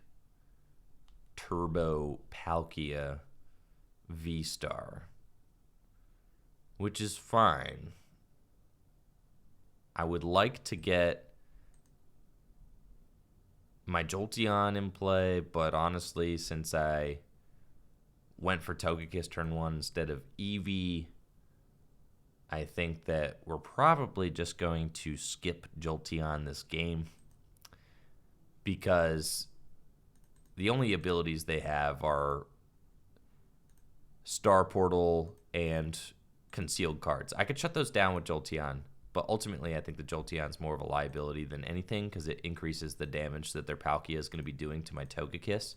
Turbo Palkia V-Star, which is fine. I would like to get my Jolteon in play, but honestly, since I went for Togekiss turn 1 instead of Eevee, I think that we're probably just going to skip Jolteon this game because the only abilities they have are Star Portal and concealed cards. I could shut those down with Jolteon, but ultimately I think the Jolteon's more of a liability than anything because it increases the damage that their Palkia is going to be doing to my Togekiss.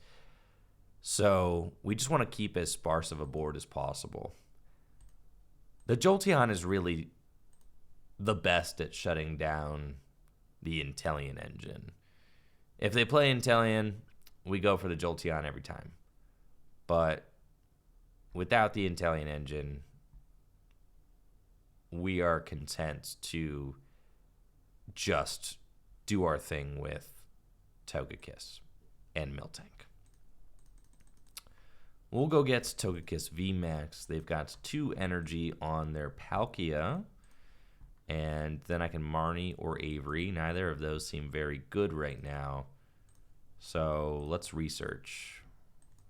So we just want to keep as sparse of a board as possible. The Jolteon is really the best at shutting down the Inteleon engine. If they play Inteleon, we go for the Jolteon every time. But without the Inteleon engine, we are content to just do our thing with Togekiss and Miltank. We'll go get Togekiss VMAX. They've got 2 energy on their Palkia. And then I can Marnie or Avery. Neither of those seem very good right now. So let's research.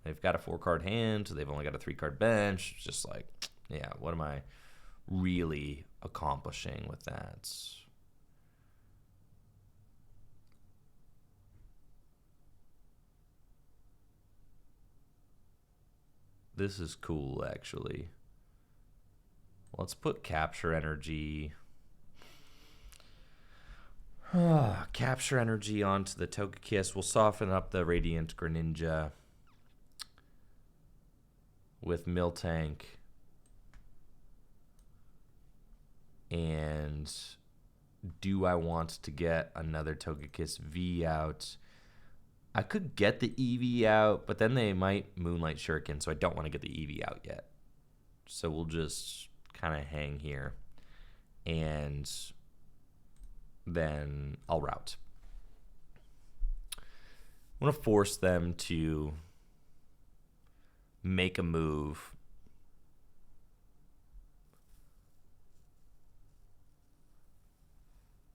They've got a 4-card hand, so they've only got a 3-card bench. It's just like, yeah, what am I really accomplishing with that? This is cool, actually. Let's put Capture Energy. Capture Energy onto the Togekiss. We'll soften up the Radiant Greninja with Miltank. And do I want to get another Togekiss V out? I could get the Eevee out, but then they might Moonlight Shuriken, so I don't want to get the Eevee out yet. So we'll just kind of hang here. And then I'll route. I want to force them to make a move.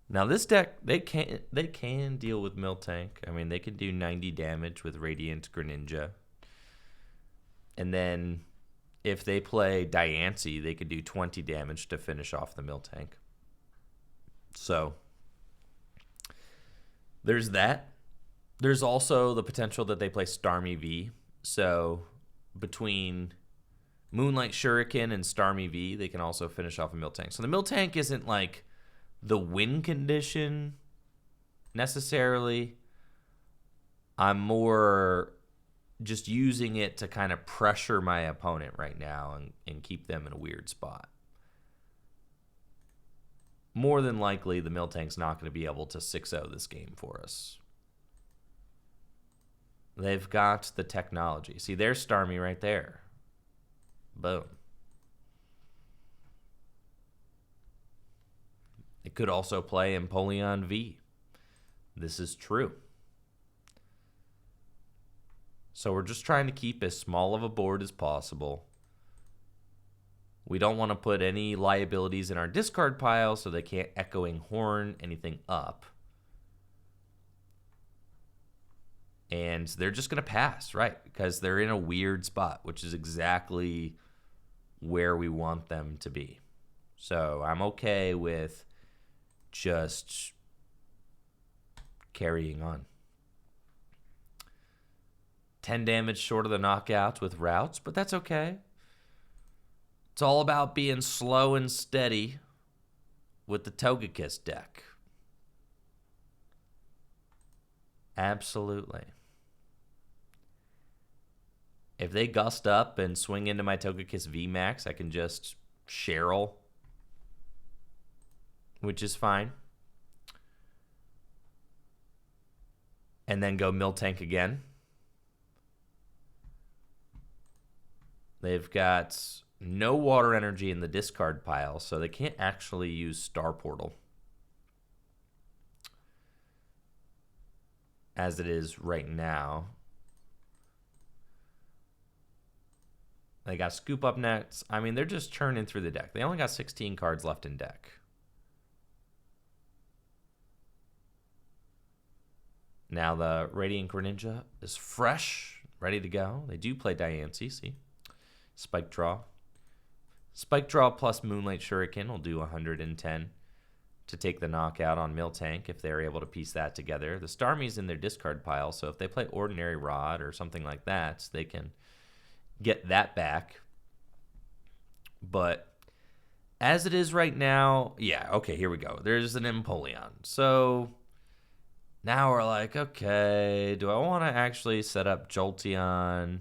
Now this deck, they can deal with Miltank. I mean, they can do 90 damage with Radiant Greninja. And then if they play Diancie, they could do 20 damage to finish off the Miltank. So There's that. There's also the potential that they play Starmie V. So between Moonlight Shuriken and Starmie V, they can also finish off a Miltank. So the Miltank isn't like the win condition necessarily. I'm more just using it to kind of pressure my opponent right now and keep them in a weird spot. More than likely, the Miltank's not going to be able to 6-0 this game for us. They've got the technology. See, there's Starmie right there. Boom. It could also play Empoleon V. This is true. So we're just trying to keep as small of a board as possible. We don't want to put any liabilities in our discard pile so they can't Echoing Horn anything up. And they're just going to pass, right? Because they're in a weird spot, which is exactly where we want them to be. So I'm okay with just carrying on. 10 damage short of the knockouts with routes, but that's okay. It's all about being slow and steady with the Togekiss deck. Absolutely. If they gust up and swing into my Togekiss VMAX, I can just Cheryl, which is fine. And then go Miltank again. They've got no water energy in the discard pile, so they can't actually use Star Portal as it is right now. They got Scoop Up next. I mean, they're just churning through the deck. They only got 16 cards left in deck. Now the Radiant Greninja is fresh, ready to go. They do play Diancie, see? Spike Draw. Spike Draw plus Moonlight Shuriken will do 110 to take the knockout on Miltank if they're able to piece that together. The Starmie's in their discard pile, so if they play Ordinary Rod or something like that, they can get that back. But as it is right now, yeah, okay, here we go. There's an Empoleon. So now we're like, okay, do I want to actually set up Jolteon?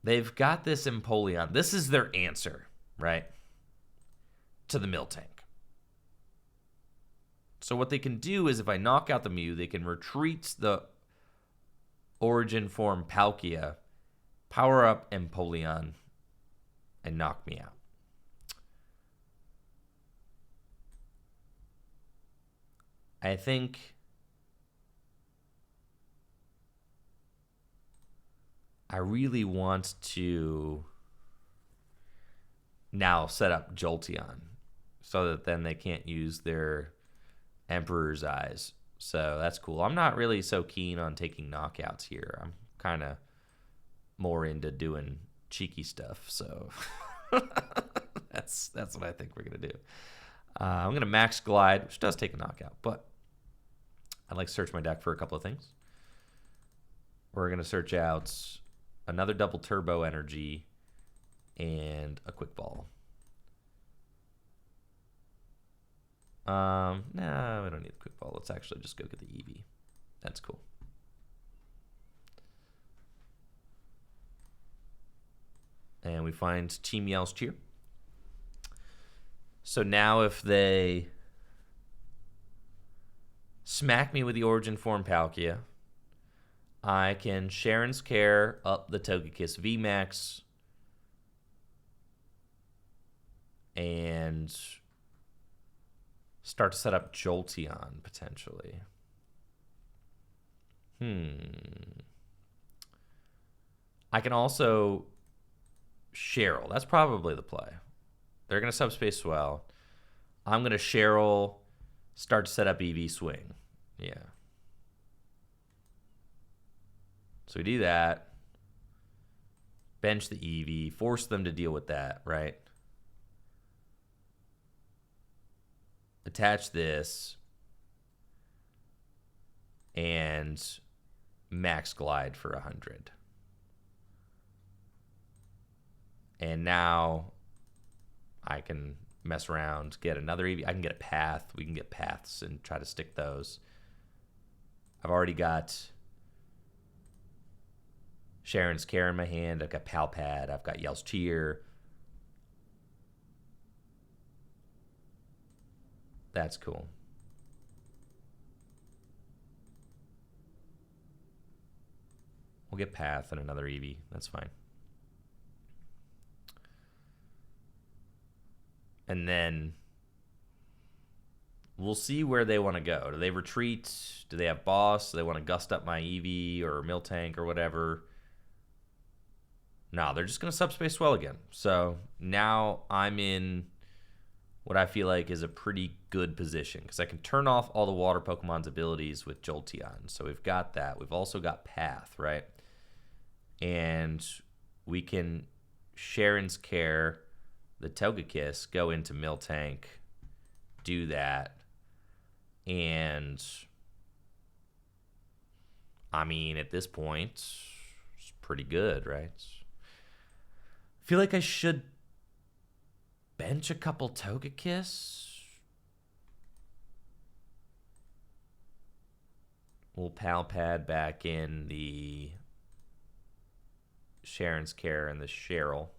They've got this Empoleon. This is their answer, right, to the Miltank. So what they can do is if I knock out the Mew, they can retreat the Origin Form Palkia, power up Empoleon, and knock me out. I think I really want to now set up Jolteon so that then they can't use their Emperor's Eyes. So that's cool. I'm not really so keen on taking knockouts here. I'm kind of more into doing cheeky stuff. So that's what I think we're going to do. I'm going to Max Glide, which does take a knockout, but I'd like to search my deck for a couple of things. We're going to search out another double Turbo Energy and a Quick Ball. No, we don't need the Quick Ball. Let's actually just go get the Eevee. That's cool. And we find Team Yell's Cheer. So now if they smack me with the Origin Form Palkia, I can Sharon's Care up the Togekiss VMAX and start to set up Jolteon potentially. I can also Cheryl. That's probably the play. They're going to Subspace Swell. I'm going to Cheryl, start to set up EV Swing. Yeah. So we do that. Bench the EV. Force them to deal with that, right? Attach this. and max glide for 100. And now I can mess around, get another EV. I can get a path. We can get paths and try to stick those. I've already got Sharon's Care in my hand. I've got Pal Pad. I've got Yell's Cheer. That's cool. We'll get Path and another Eevee. That's fine. And then we'll see where they want to go. Do they retreat? Do they have boss? Do they want to gust up my Eevee or Miltank or whatever? No, they're just going to subspace Swell again. So now I'm in what I feel like is a pretty good position because I can turn off all the water Pokemon's abilities with Jolteon. So we've got that. We've also got Path, right? And we can Sharon's Care, the Togekiss, go into Miltank, do that. And I mean, at this point, it's pretty good, right? I feel like I should bench a couple Togekiss. We'll Pal Pad back in the Sharon's Care and the Cheryl,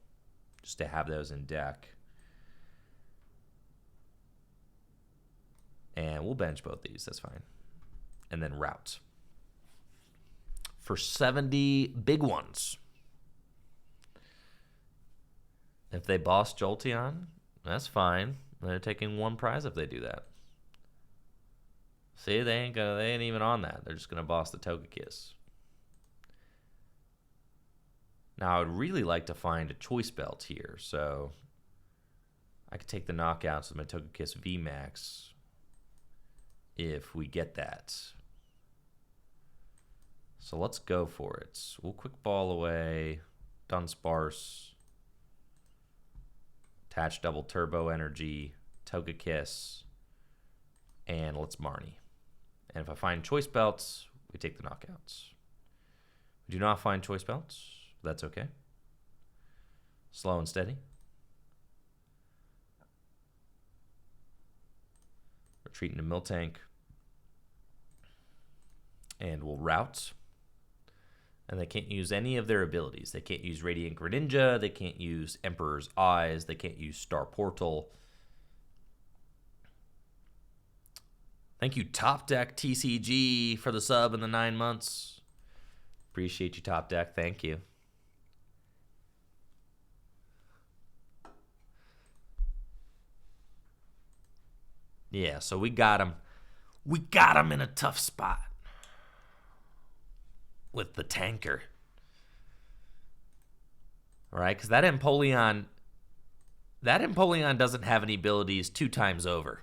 just to have those in deck. And we'll bench both these, that's fine. And then route. For 70 big ones. If they boss Jolteon, that's fine. They're taking one prize if they do that. See, they ain't even on that. They're just gonna boss the Togekiss. Now, I would really like to find a choice belt here, so I could take the knockouts with my Togekiss VMAX if we get that. So let's go for it. We'll quick ball away, Dunsparce, attach double turbo energy, Togekiss, and let's Marnie. And if I find choice belts, we take the knockouts. We do not find choice belts. That's okay. Slow and steady. Retreat into Miltank. And we'll route. And they can't use any of their abilities. They can't use Radiant Greninja. They can't use Emperor's Eyes. They can't use Star Portal. Thank you, Top Deck TCG, for the sub in the 9 months. Appreciate you, Top Deck. Thank you. Yeah, so we got him. We got him in a tough spot with the tanker. All right, because that Empoleon doesn't have any abilities 2 times over.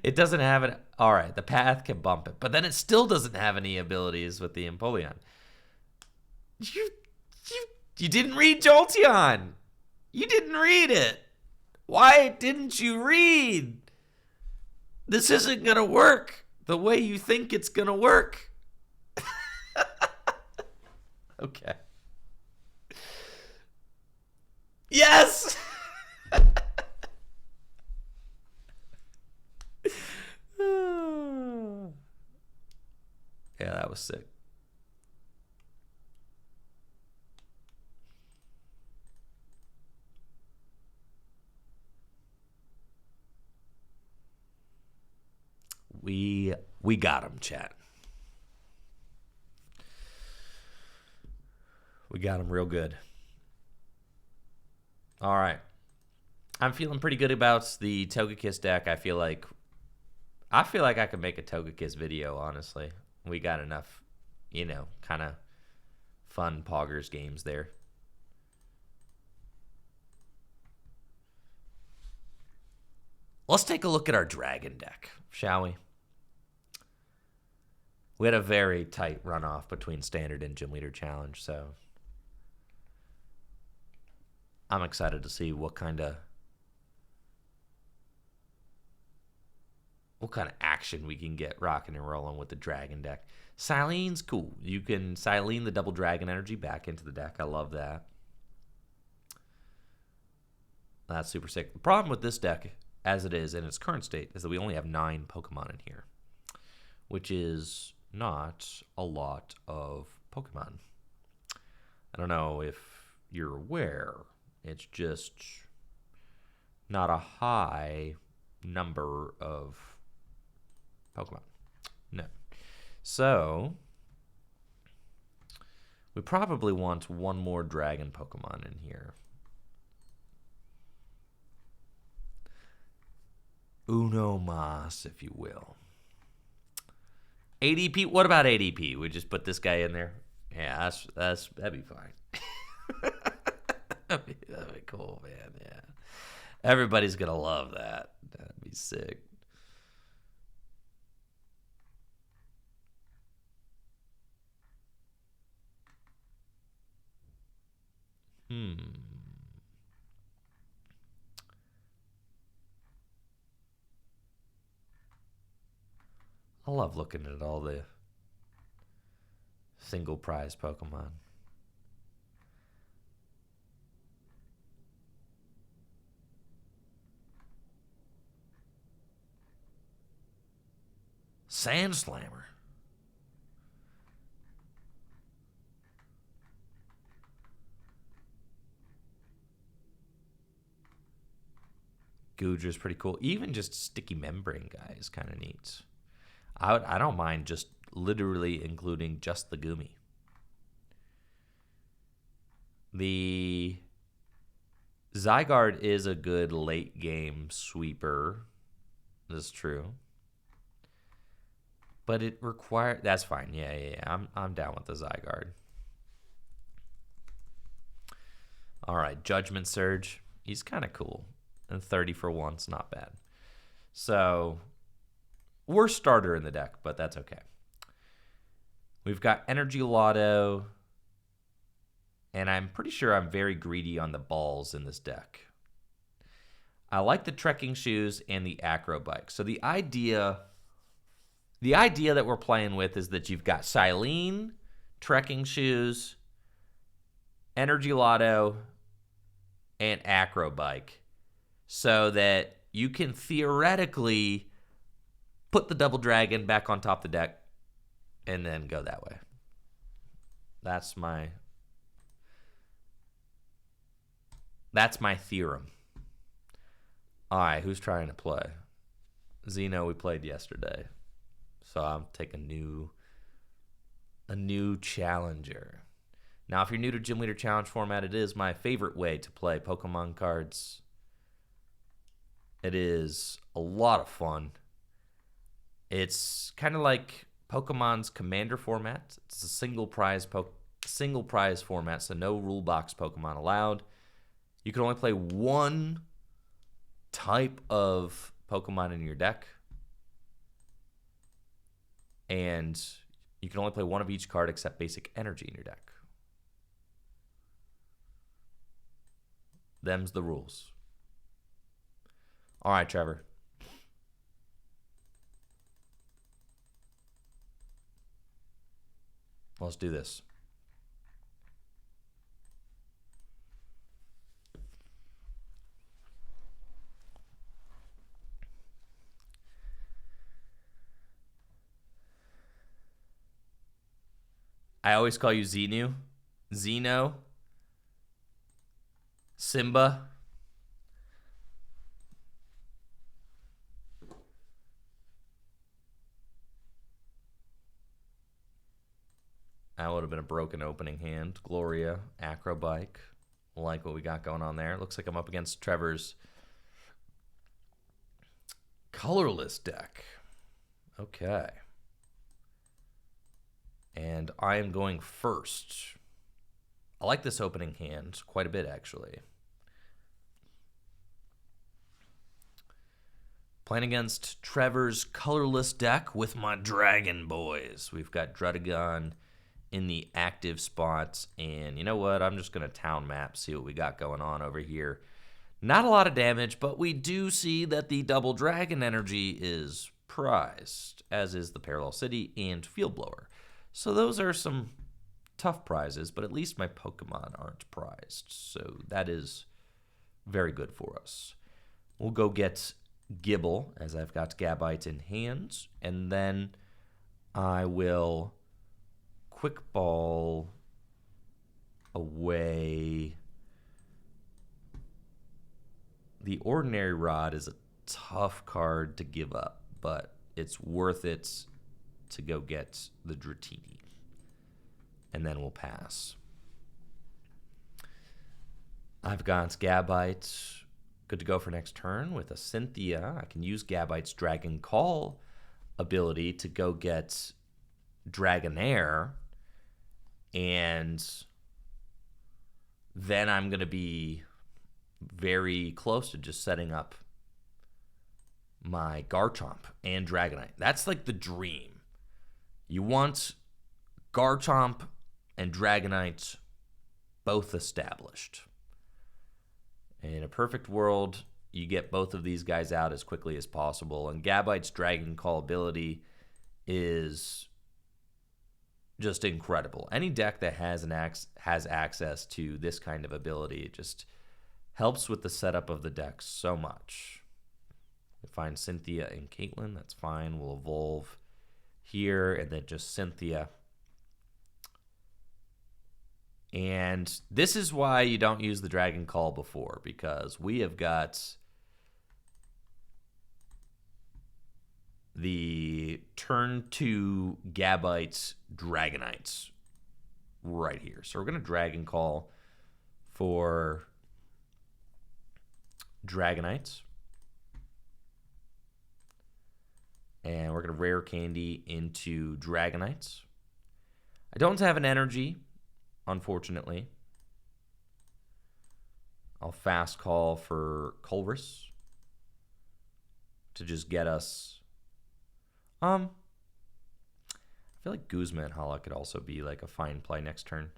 It doesn't have it. All right, the path can bump it, but then it still doesn't have any abilities with the Empoleon. You didn't read Jolteon. You didn't read it. Why didn't you read? This isn't going to work the way you think it's going to work. Okay. Yes! Yeah, that was sick. We got him, chat. We got him real good. All right. I'm feeling pretty good about the Togekiss deck. I feel like I could make a Togekiss video, honestly. We got enough, kind of fun Poggers games there. Let's take a look at our Dragon deck, shall we? We had a very tight runoff between Standard and Gym Leader Challenge, so I'm excited to see what kind of what kind of action we can get rocking and rolling with the dragon deck. Silene's cool. You can Silene the double dragon energy back into the deck. I love that. That's super sick. The problem with this deck, as it is in its current state, is that we only have 9 Pokemon in here, which is not a lot of Pokemon. I don't know if you're aware. It's just not a high number of Pokemon. No. So, we probably want one more dragon Pokemon in here. Uno mas, if you will. ADP, what about ADP? We just put this guy in there? Yeah, that'd be fine. that'd be cool, man, yeah. Everybody's gonna love that. That'd be sick. I love looking at all the single prize Pokemon. Sandslammer. Goodger's pretty cool. Even just sticky membrane guy is kind of neat. I don't mind just literally including just the Goomy. The Zygarde is a good late game sweeper. That's true. But it requires... That's fine. Yeah. I'm down with the Zygarde. All right. Judgment Surge. He's kind of cool. And 30 for once. Not bad. So... worst starter in the deck, but that's okay. We've got Energy Lotto, and I'm pretty sure I'm very greedy on the balls in this deck. I like the trekking shoes and the acro bike. So the idea that we're playing with is that you've got Silene, trekking shoes, Energy Lotto, and acro bike, so that you can theoretically put the double dragon back on top of the deck and then go that way. That's my theorem. All right, who's trying to play? Xeno, we played yesterday. So I'm taking a new challenger. Now, if you're new to Gym Leader Challenge format, it is my favorite way to play Pokemon cards. It is a lot of fun. It's kind of like Pokemon's Commander format. It's a single prize format, so no rule box Pokemon allowed. You can only play one type of Pokemon in your deck, and you can only play one of each card except basic energy in your deck. Them's the rules. All right, Trevor. Let's do this. I always call you Xenu. Xeno. Simba. That would have been a broken opening hand. Gloria, Acrobike. Like what we got going on there. Looks like I'm up against Trevor's colorless deck. Okay. And I am going first. I like this opening hand quite a bit, actually. Playing against Trevor's colorless deck with my Dragon Boys. We've got Druddigon in the active spots. And you know what? I'm just going to town map, see what we got going on over here. Not a lot of damage, but we do see that the double dragon energy is prized, as is the Parallel City and Field Blower. So those are some tough prizes, but at least my Pokemon aren't prized. So that is very good for us. We'll go get Gibble, as I've got Gabite in hand, and then I will Quick Ball away. The Ordinary Rod is a tough card to give up, but it's worth it to go get the Dratini. And then we'll pass. I've got Gabite good to go for next turn with a Cynthia. I can use Gabite's Dragon Call ability to go get Dragonair, and then I'm going to be very close to just setting up my Garchomp and Dragonite. That's like the dream. You want Garchomp and Dragonite both established. In a perfect world, you get both of these guys out as quickly as possible, and Gabite's Dragon Call ability is just incredible. Any deck that has access to this kind of ability just helps with the setup of the deck so much. We find Cynthia and Caitlyn, that's fine. We'll evolve here, and then just Cynthia. And this is why you don't use the Dragon Call before, because we have got the turn 2 Gabite Dragonites right here. So we're going to Dragon Call for Dragonites. And we're going to Rare Candy into Dragonites. I don't have an energy, unfortunately. I'll Fast Call for Colress to just get us. I feel like Guzma and Hala could also be like a fine play next turn.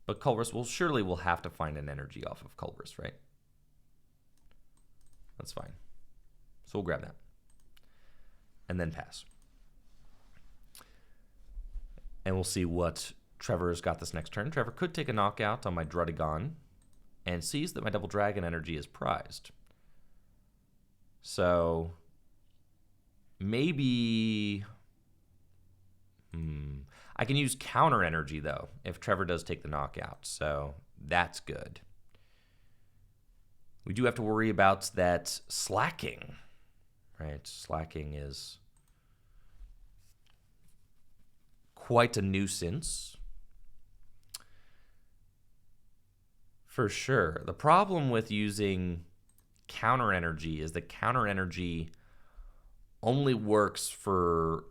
But Colress, well, surely we'll have to find an energy off of Colress, right? That's fine. So we'll grab that. And then pass. And we'll see what Trevor's got this next turn. Trevor could take a knockout on my Druddigon and sees that my Double Dragon energy is prized. So maybe I can use counter energy, though, if Trevor does take the knockout. So that's good. We do have to worry about that slacking, right? Slacking is quite a nuisance. For sure. The problem with using counter energy is that counter energy only works for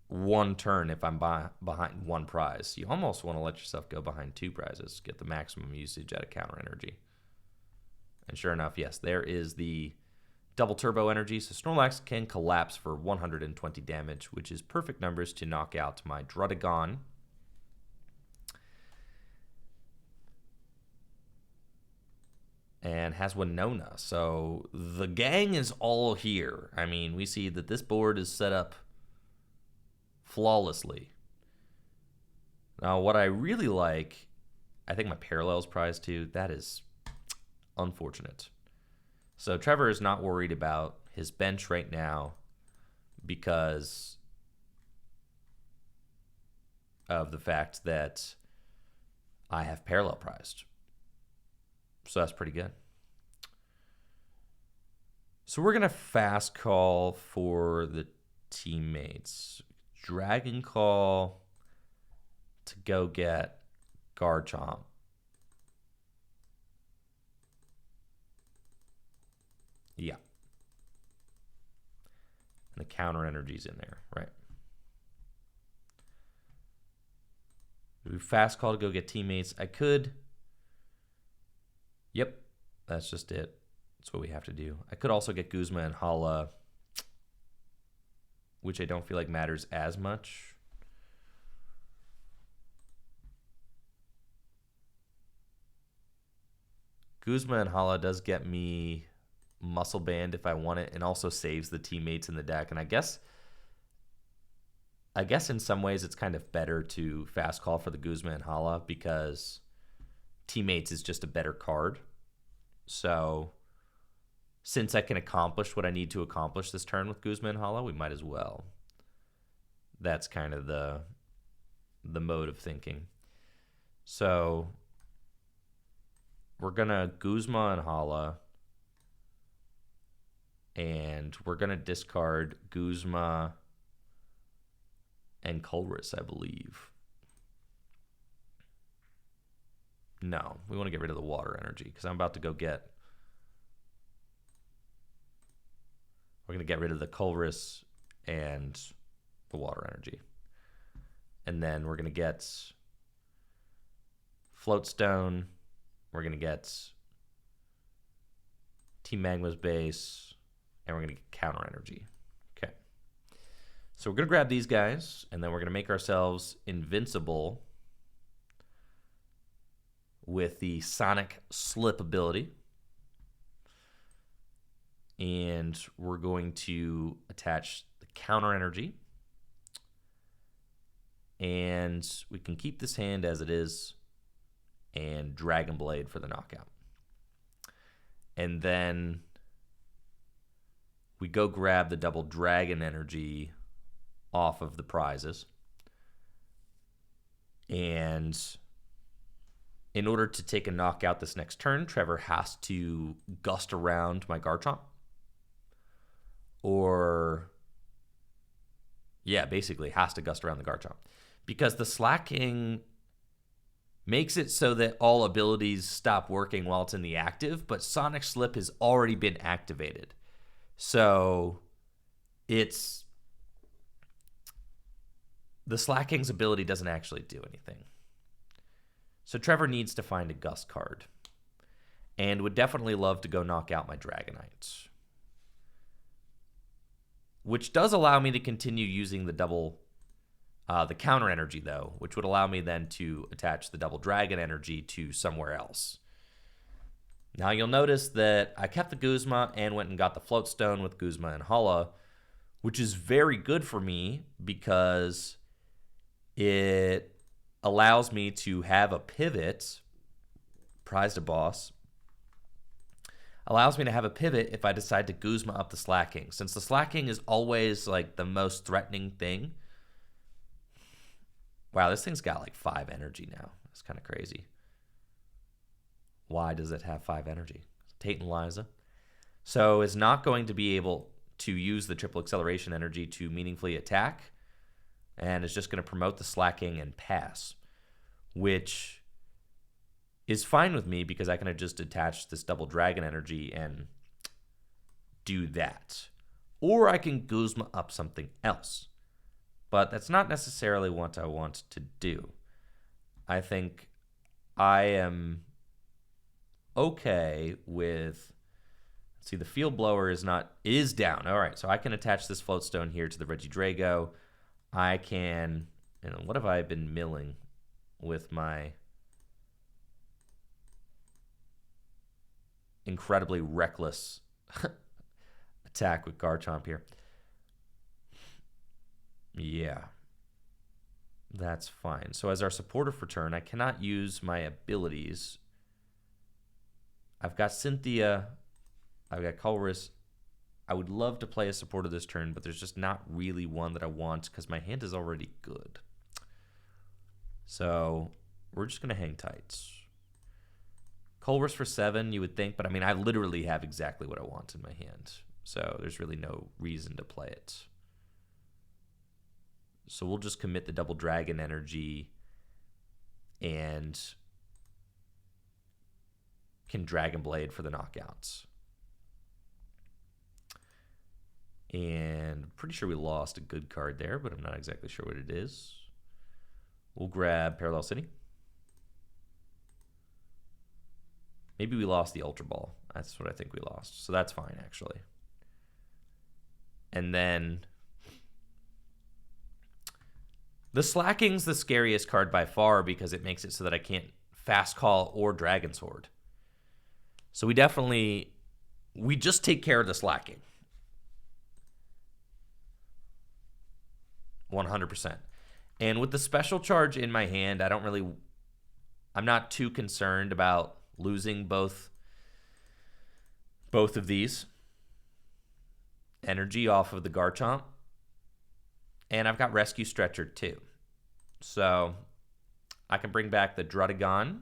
one turn if I'm behind one prize. You almost want to let yourself go behind two prizes, get the maximum usage out of counter energy. And sure enough, yes, there is the double turbo energy. So Snorlax can collapse for 120 damage, which is perfect numbers to knock out my Druddigon. And has Winona. So the gang is all here. I mean, we see that this board is set up flawlessly. Now, what I really like, I think my Parallel's prize too. That is unfortunate. So Trevor is not worried about his bench right now because of the fact that I have Parallel prized. So that's pretty good. So we're going to Fast Call for the teammates. Dragon Call to go get Garchomp. Yeah. And the counter energy's in there, right? We Fast Call to go get teammates. I could. Yep, that's just it. That's what we have to do. I could also get Guzma and Hala, which I don't feel like matters as much. Guzma and Hala does get me Muscle Band if I want it, and also saves the teammates in the deck. And I guess in some ways it's kind of better to fast call for the Guzma and Hala because teammates is just a better card. So since I can accomplish what I need to accomplish this turn with Guzma and Hala, we might as well. That's kind of the mode of thinking. So we're going to Guzma and Hala, and we're going to discard Guzma and Colress, I believe. No, we want to get rid of the water energy because I'm about to go get... We're going to get rid of the Colress and the water energy. And then we're going to get Floatstone. We're going to get Team Magma's base. And we're going to get counter energy. Okay. So we're going to grab these guys. And then we're going to make ourselves invincible with the Sonic Slip ability. And we're going to attach the counter energy. And we can keep this hand as it is and Dragon Blade for the knockout. And then we go grab the double dragon energy off of the prizes. And in order to take a knockout this next turn, Trevor has to gust around my Garchomp. Or, yeah, basically has to gust around the Garchomp. Because the slacking makes it so that all abilities stop working while it's in the active, but Sonic Slip has already been activated. So it's... the slacking's ability doesn't actually do anything. So Trevor needs to find a Gust card. And would definitely love to go knock out my Dragonite. Which does allow me to continue using the double, the counter energy though, which would allow me then to attach the double dragon energy to somewhere else. Now you'll notice that I kept the Guzma and went and got the Floatstone with Guzma and Hala, which is very good for me because it allows me to have a pivot, prized a boss, allows me to have a pivot if I decide to Guzma up the slacking. Since the slacking is always like the most threatening thing. Wow, this thing's got like 5 energy now. That's kind of crazy. Why does it have 5 energy? Tate and Liza. So it's not going to be able to use the triple acceleration energy to meaningfully attack. And it's just going to promote the slacking and pass. Which is fine with me because I can just attach this double dragon energy and do that. Or I can Guzma up something else. But that's not necessarily what I want to do. I think I am okay with... See, the Field Blower is down. All right, so I can attach this Floatstone here to the Regidrago. I can... what have I been milling with my... incredibly reckless attack with Garchomp here. Yeah. That's fine. So as our supporter for turn, I cannot use my abilities. I've got Cynthia. I've got Colress. I would love to play a supporter this turn, but there's just not really one that I want because my hand is already good. So we're just going to hang tight. Colress for 7, you would think, but I mean, I literally have exactly what I want in my hand. So there's really no reason to play it. So we'll just commit the double dragon energy and can Dragon Blade for the knockouts. And I'm pretty sure we lost a good card there, but I'm not exactly sure what it is. We'll grab Parallel City. Maybe we lost the Ultra Ball. That's what I think we lost. So that's fine, actually. And then the Slacking's the scariest card by far because it makes it so that I can't Fast Call or Dragon Sword. So we definitely we just take care of the slacking. 100%. And with the special charge in my hand, I'm not too concerned about losing both of these. Energy off of the Garchomp. And I've got Rescue Stretcher too. So I can bring back the Druddigon.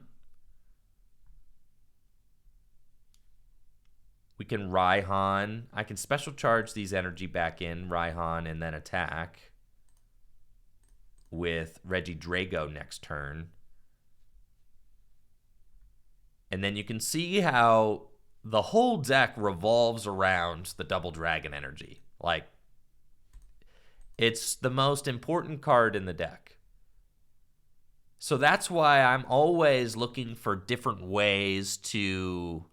We can Raihan. I can special charge these energy back in, Raihan, and then attack with Regidrago next turn. And then you can see how the whole deck revolves around the Double Dragon energy. Like, it's the most important card in the deck. So that's why I'm always looking for different ways to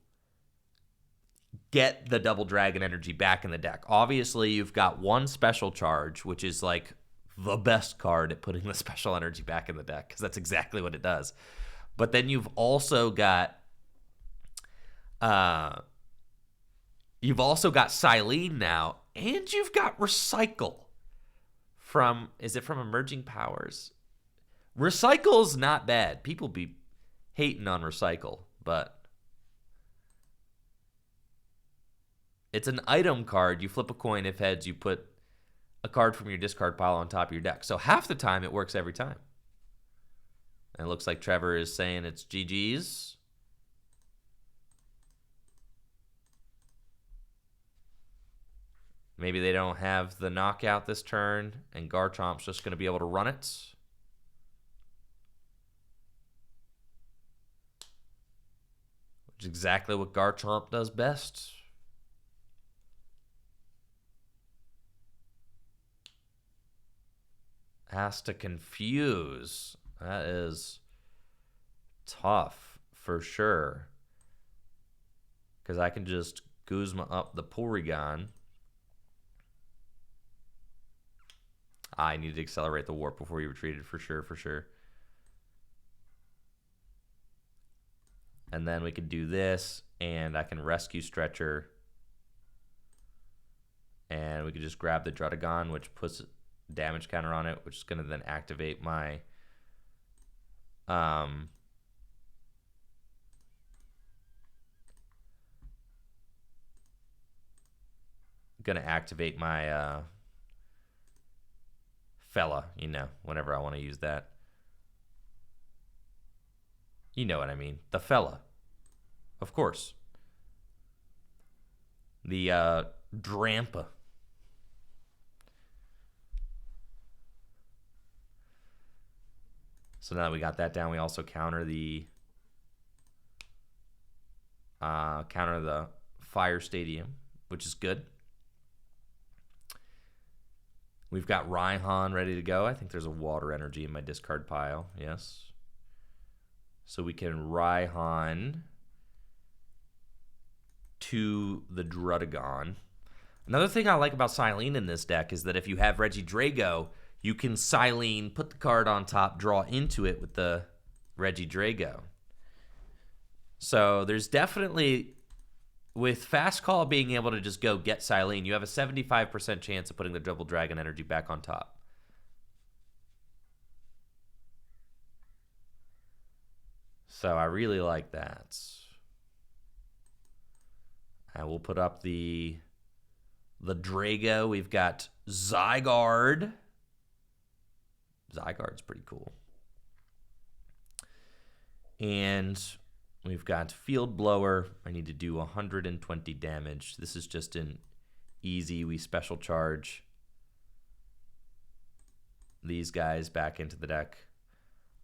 get the Double Dragon energy back in the deck. Obviously, you've got one special charge, which is like the best card at putting the special energy back in the deck, because that's exactly what it does. But then you've also got Silene now, and you've got Recycle from Emerging Powers? Recycle's not bad. People be hating on Recycle, but it's an item card. You flip a coin. If heads, you put a card from your discard pile on top of your deck. So half the time, it works every time. And it looks like Trevor is saying it's GG's. Maybe they don't have the knockout this turn, and Garchomp's just going to be able to run it. Which is exactly what Garchomp does best. Has to confuse. That is tough for sure. Because I can just Guzma up the Porygon. I need to accelerate the warp before you retreated for sure. And then we could do this, and I can Rescue Stretcher. And we could just grab the Druddigon, which puts damage counter on it, which is going to then activate my fella, whenever I want to use that. You know what I mean. The fella. Of course. The Drampa. So now that we got that down, we also counter the Fire Stadium, which is good. We've got Raihan ready to go. I think there's a water energy in my discard pile. Yes. So we can Raihan to the Druddigon. Another thing I like about Silene in this deck is that if you have Regidrago, you can Silene, put the card on top, draw into it with the Regidrago. So there's definitely, with Fast Call being able to just go get Silene, you have a 75% chance of putting the Double Dragon energy back on top. So I really like that. I will put up the Drago. We've got Zygarde. Zygarde's pretty cool. And we've got Field Blower. I need to do 120 damage. This is just an easy. We special charge these guys back into the deck.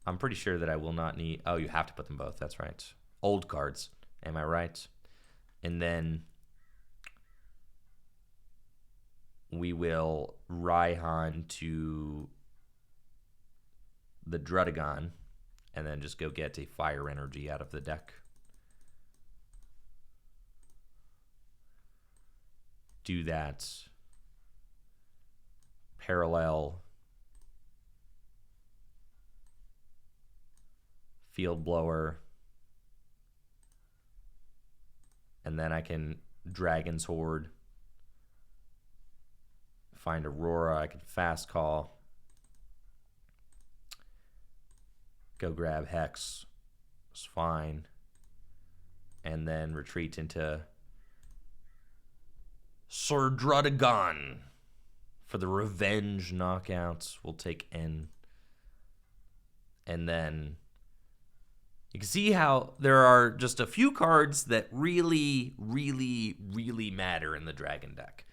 I'm pretty sure that I will not need... Oh, you have to put them both. That's right. Old cards. Am I right? And then we will Raihan to the Druddigon and then just go get a fire energy out of the deck. Do that. Parallel. Field Blower. And then I can Dragon's Horde. Find Aurora. I can fast call. Go grab Hex. It's fine. And then retreat into Sir Drudagon. For the revenge knockouts, we'll take N. And then you can see how there are just a few cards that really, really, really matter in the Dragon deck.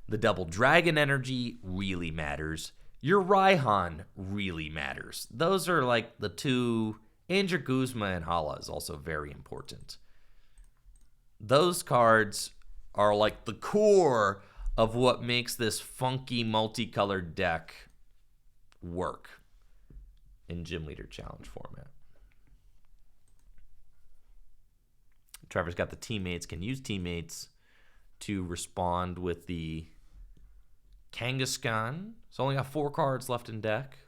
The double Dragon energy really matters. Your Raihan really matters. Those are like the two. Andrew Guzma and Hala is also very important. Those cards are like the core of what makes this funky multicolored deck work in Gym Leader Challenge format. Trevor's got the teammates, can use teammates to respond with the Kangaskhan. It's only got 4 cards left in deck.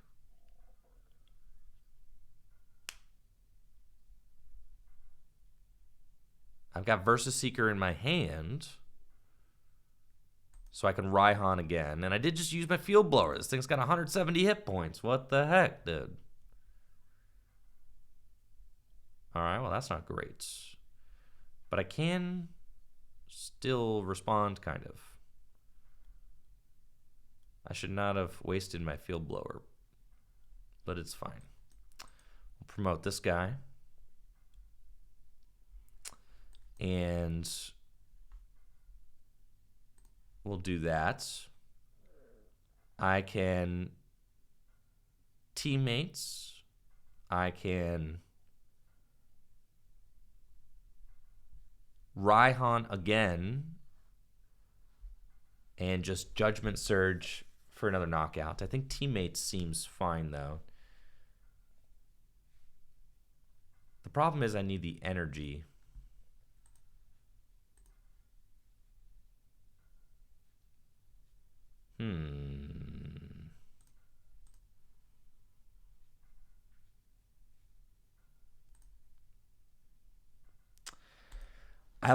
I've got Versus Seeker in my hand, so I can Raihan again. And I did just use my Field Blower. This thing's got 170 hit points. What the heck, dude? Alright, well, that's not great. But I can still respond, kind of. I should not have wasted my Field Blower, but it's fine. We'll promote this guy. And we'll do that. I can teammates. I can Raihan again. And just Judgment Surge for another knockout. I think teammates seems fine, though. The problem is I need the energy.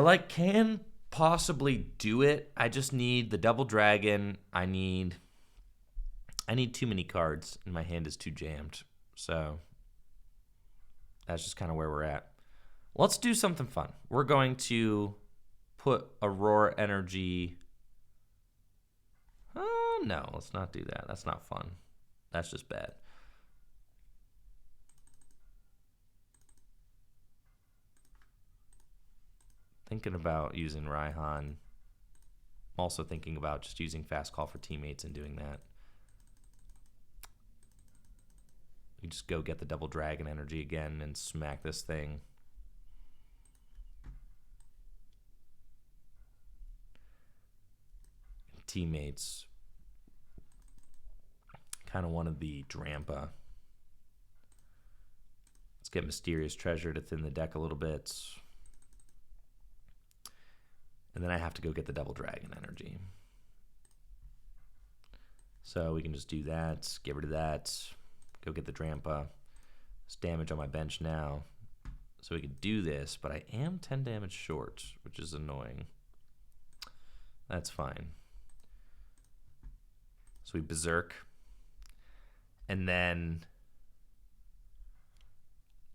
I can possibly do it. I just need the double dragon. I need too many cards and my hand is too jammed. So that's just kind of where we're at. Let's do something fun. We're going to put Aurora Energy. Oh, no, let's not do that. That's not fun. That's just bad. Thinking about using Raihan. I'm also thinking about just using Fast Call for teammates and doing that. We just go get the double dragon energy again and smack this thing. Teammates. Kind of wanted the Drampa. Let's get Mysterious Treasure to thin the deck a little bit. And then I have to go get the double dragon energy. So we can just do that, get rid of that, go get the Drampa. There's damage on my bench now. So we could do this, but I am 10 damage short, which is annoying. That's fine. So we Berserk. And then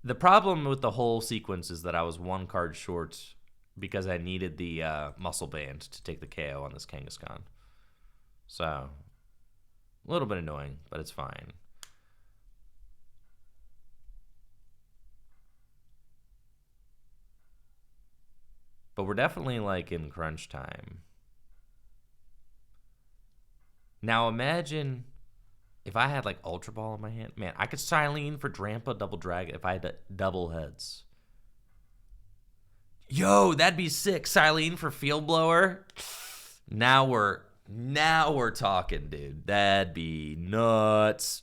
the problem with the whole sequence is that I was 1 card short because I needed the Muscle Band to take the KO on this Kangaskhan. So, a little bit annoying, but it's fine. But we're definitely like in crunch time. Now imagine if I had like Ultra Ball in my hand. Man, I could Silene for Drampa, double Dragon if I had double heads. Yo, that'd be sick. Silene for Field Blower. Now we're talking, dude. That'd be nuts.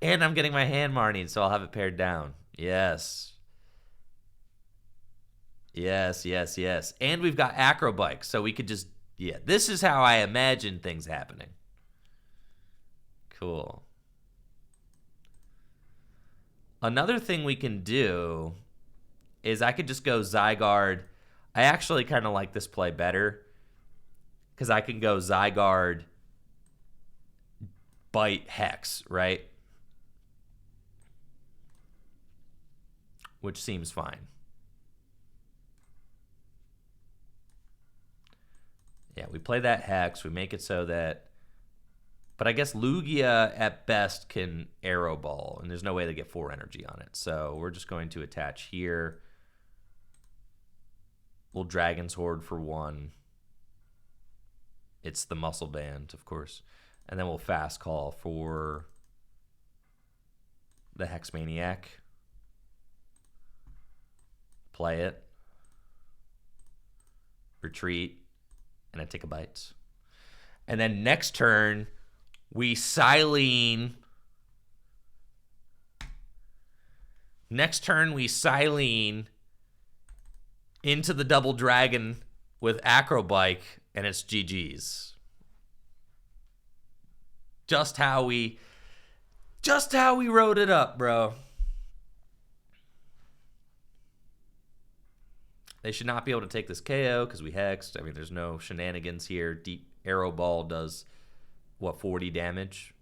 And I'm getting my hand Marnie, so I'll have it paired down. Yes. Yes, yes, yes. And we've got Acrobike, so we could just, yeah, this is how I imagine things happening. Cool. Another thing we can do is I could just go Zygarde I actually kind of like this play better because I can go Zygarde, Bite, Hex, right? Which seems fine. Yeah, we play that Hex. We make it so that... But I guess Lugia, at best, can Arrow Ball, and there's no way to get 4 energy on it. So we're just going to attach here. We'll Dragon's Horde for 1. It's the Muscle Band, of course. And then we'll Fast Call for the Hex Maniac. Play it. Retreat. And I take a bite. And then next turn, we Silene. Next turn, we Silene into the double dragon with Acrobike, and it's GG's. Just how we wrote it up, bro. They should not be able to take this KO because we hexed. I mean, there's no shenanigans here. Deep Arrow Ball does, what, 40 damage?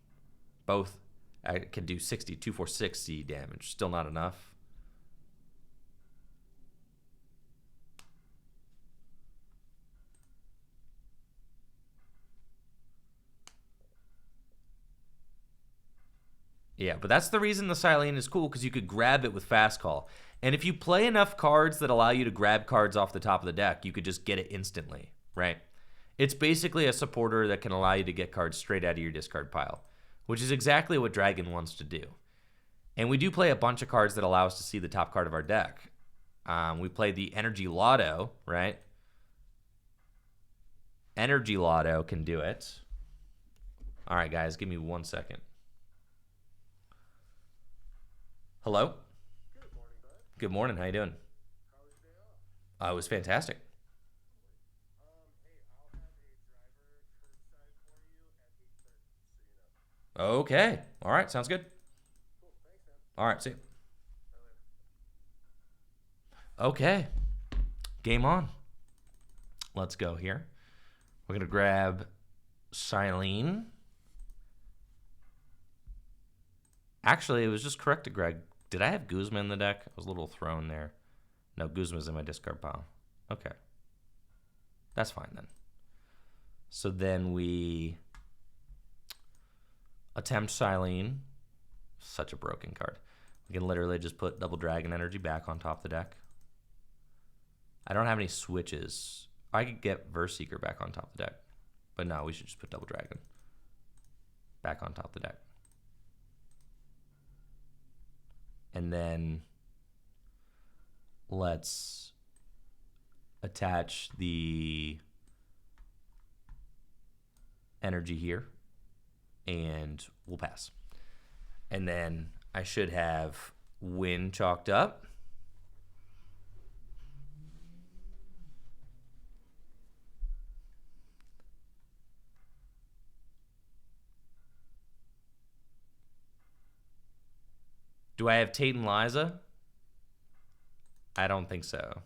Both. I can do 62 for 60 damage. Still not enough. Yeah, but that's the reason the Silene is cool, because you could grab it with Fast Call. And if you play enough cards that allow you to grab cards off the top of the deck, you could just get it instantly, right? It's basically a supporter that can allow you to get cards straight out of your discard pile, which is exactly what Dragon wants to do. And we do play a bunch of cards that allow us to see the top card of our deck. We play the Energy Lotto, right? Energy Lotto can do it. All right, guys, give me 1 second. Hello? Good morning, bud. Good morning. How you doing? How was your day off? It was fantastic. Hey, I'll have a driver curbside for you at 8:30, so you know. Okay. All right. Sounds good. Cool, thanks, man. All right. See you. Bye later. Okay. Game on. Let's go here. We're going to grab Silene. Actually, it was just correct to Greg. Did I have Guzma in the deck? I was a little thrown there. No, Guzma's in my discard pile. Okay. That's fine then. So then we attempt Silene. Such a broken card. We can literally just put double dragon energy back on top of the deck. I don't have any switches. I could get Verseeker back on top of the deck. But no, we should just put double dragon back on top of the deck. And then let's attach the energy here, and we'll pass. And then I should have win chalked up. Do I have Tate and Liza? I don't think so.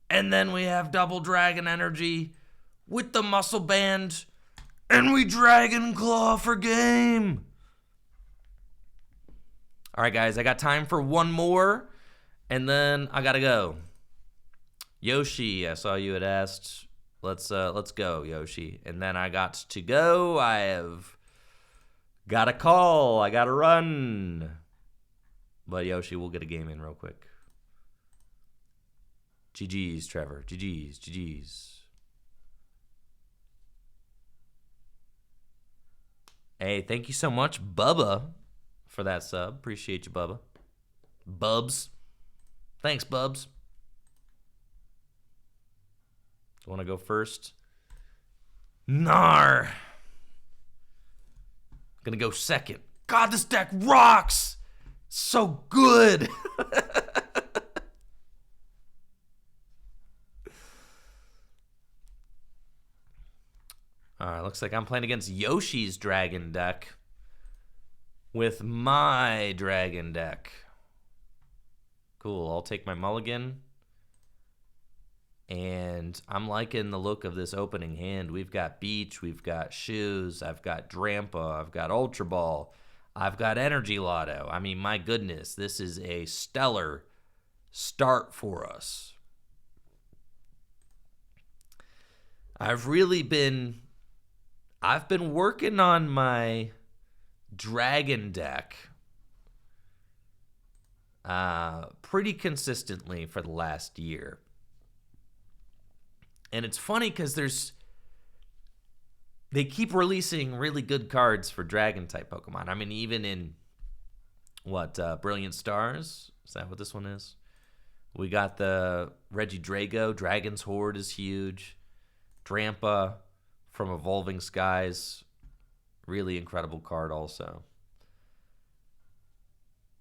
And then we have double dragon energy with the muscle band, and we Dragon Claw for game. All right, guys, I got time for one more, and then I gotta go. Yoshi, I saw you had asked. Let's go, Yoshi. And then I got to go. I have got a call. I got to run. But Yoshi, we'll get a game in real quick. GG's, Trevor. GG's, GG's. Hey, thank you so much, Bubba, for that sub. Appreciate you, Bubba. Bubs. Thanks, Bubs. You want to go first? Nar. Gonna go second. God, this deck rocks. So good. All right, looks like I'm playing against Yoshi's dragon deck with my dragon deck. Cool. I'll take my mulligan. And I'm liking the look of this opening hand. We've got Beach, we've got Shoes, I've got Drampa, I've got Ultra Ball, I've got Energy Lotto. I mean, my goodness, this is a stellar start for us. I've been working on my Dragon deck pretty consistently for the last year. And it's funny because they keep releasing really good cards for Dragon type Pokemon. I mean, even in Brilliant Stars? Is that what this one is? We got the Regidrago. Dragon's Horde is huge. Drampa from Evolving Skies. Really incredible card also.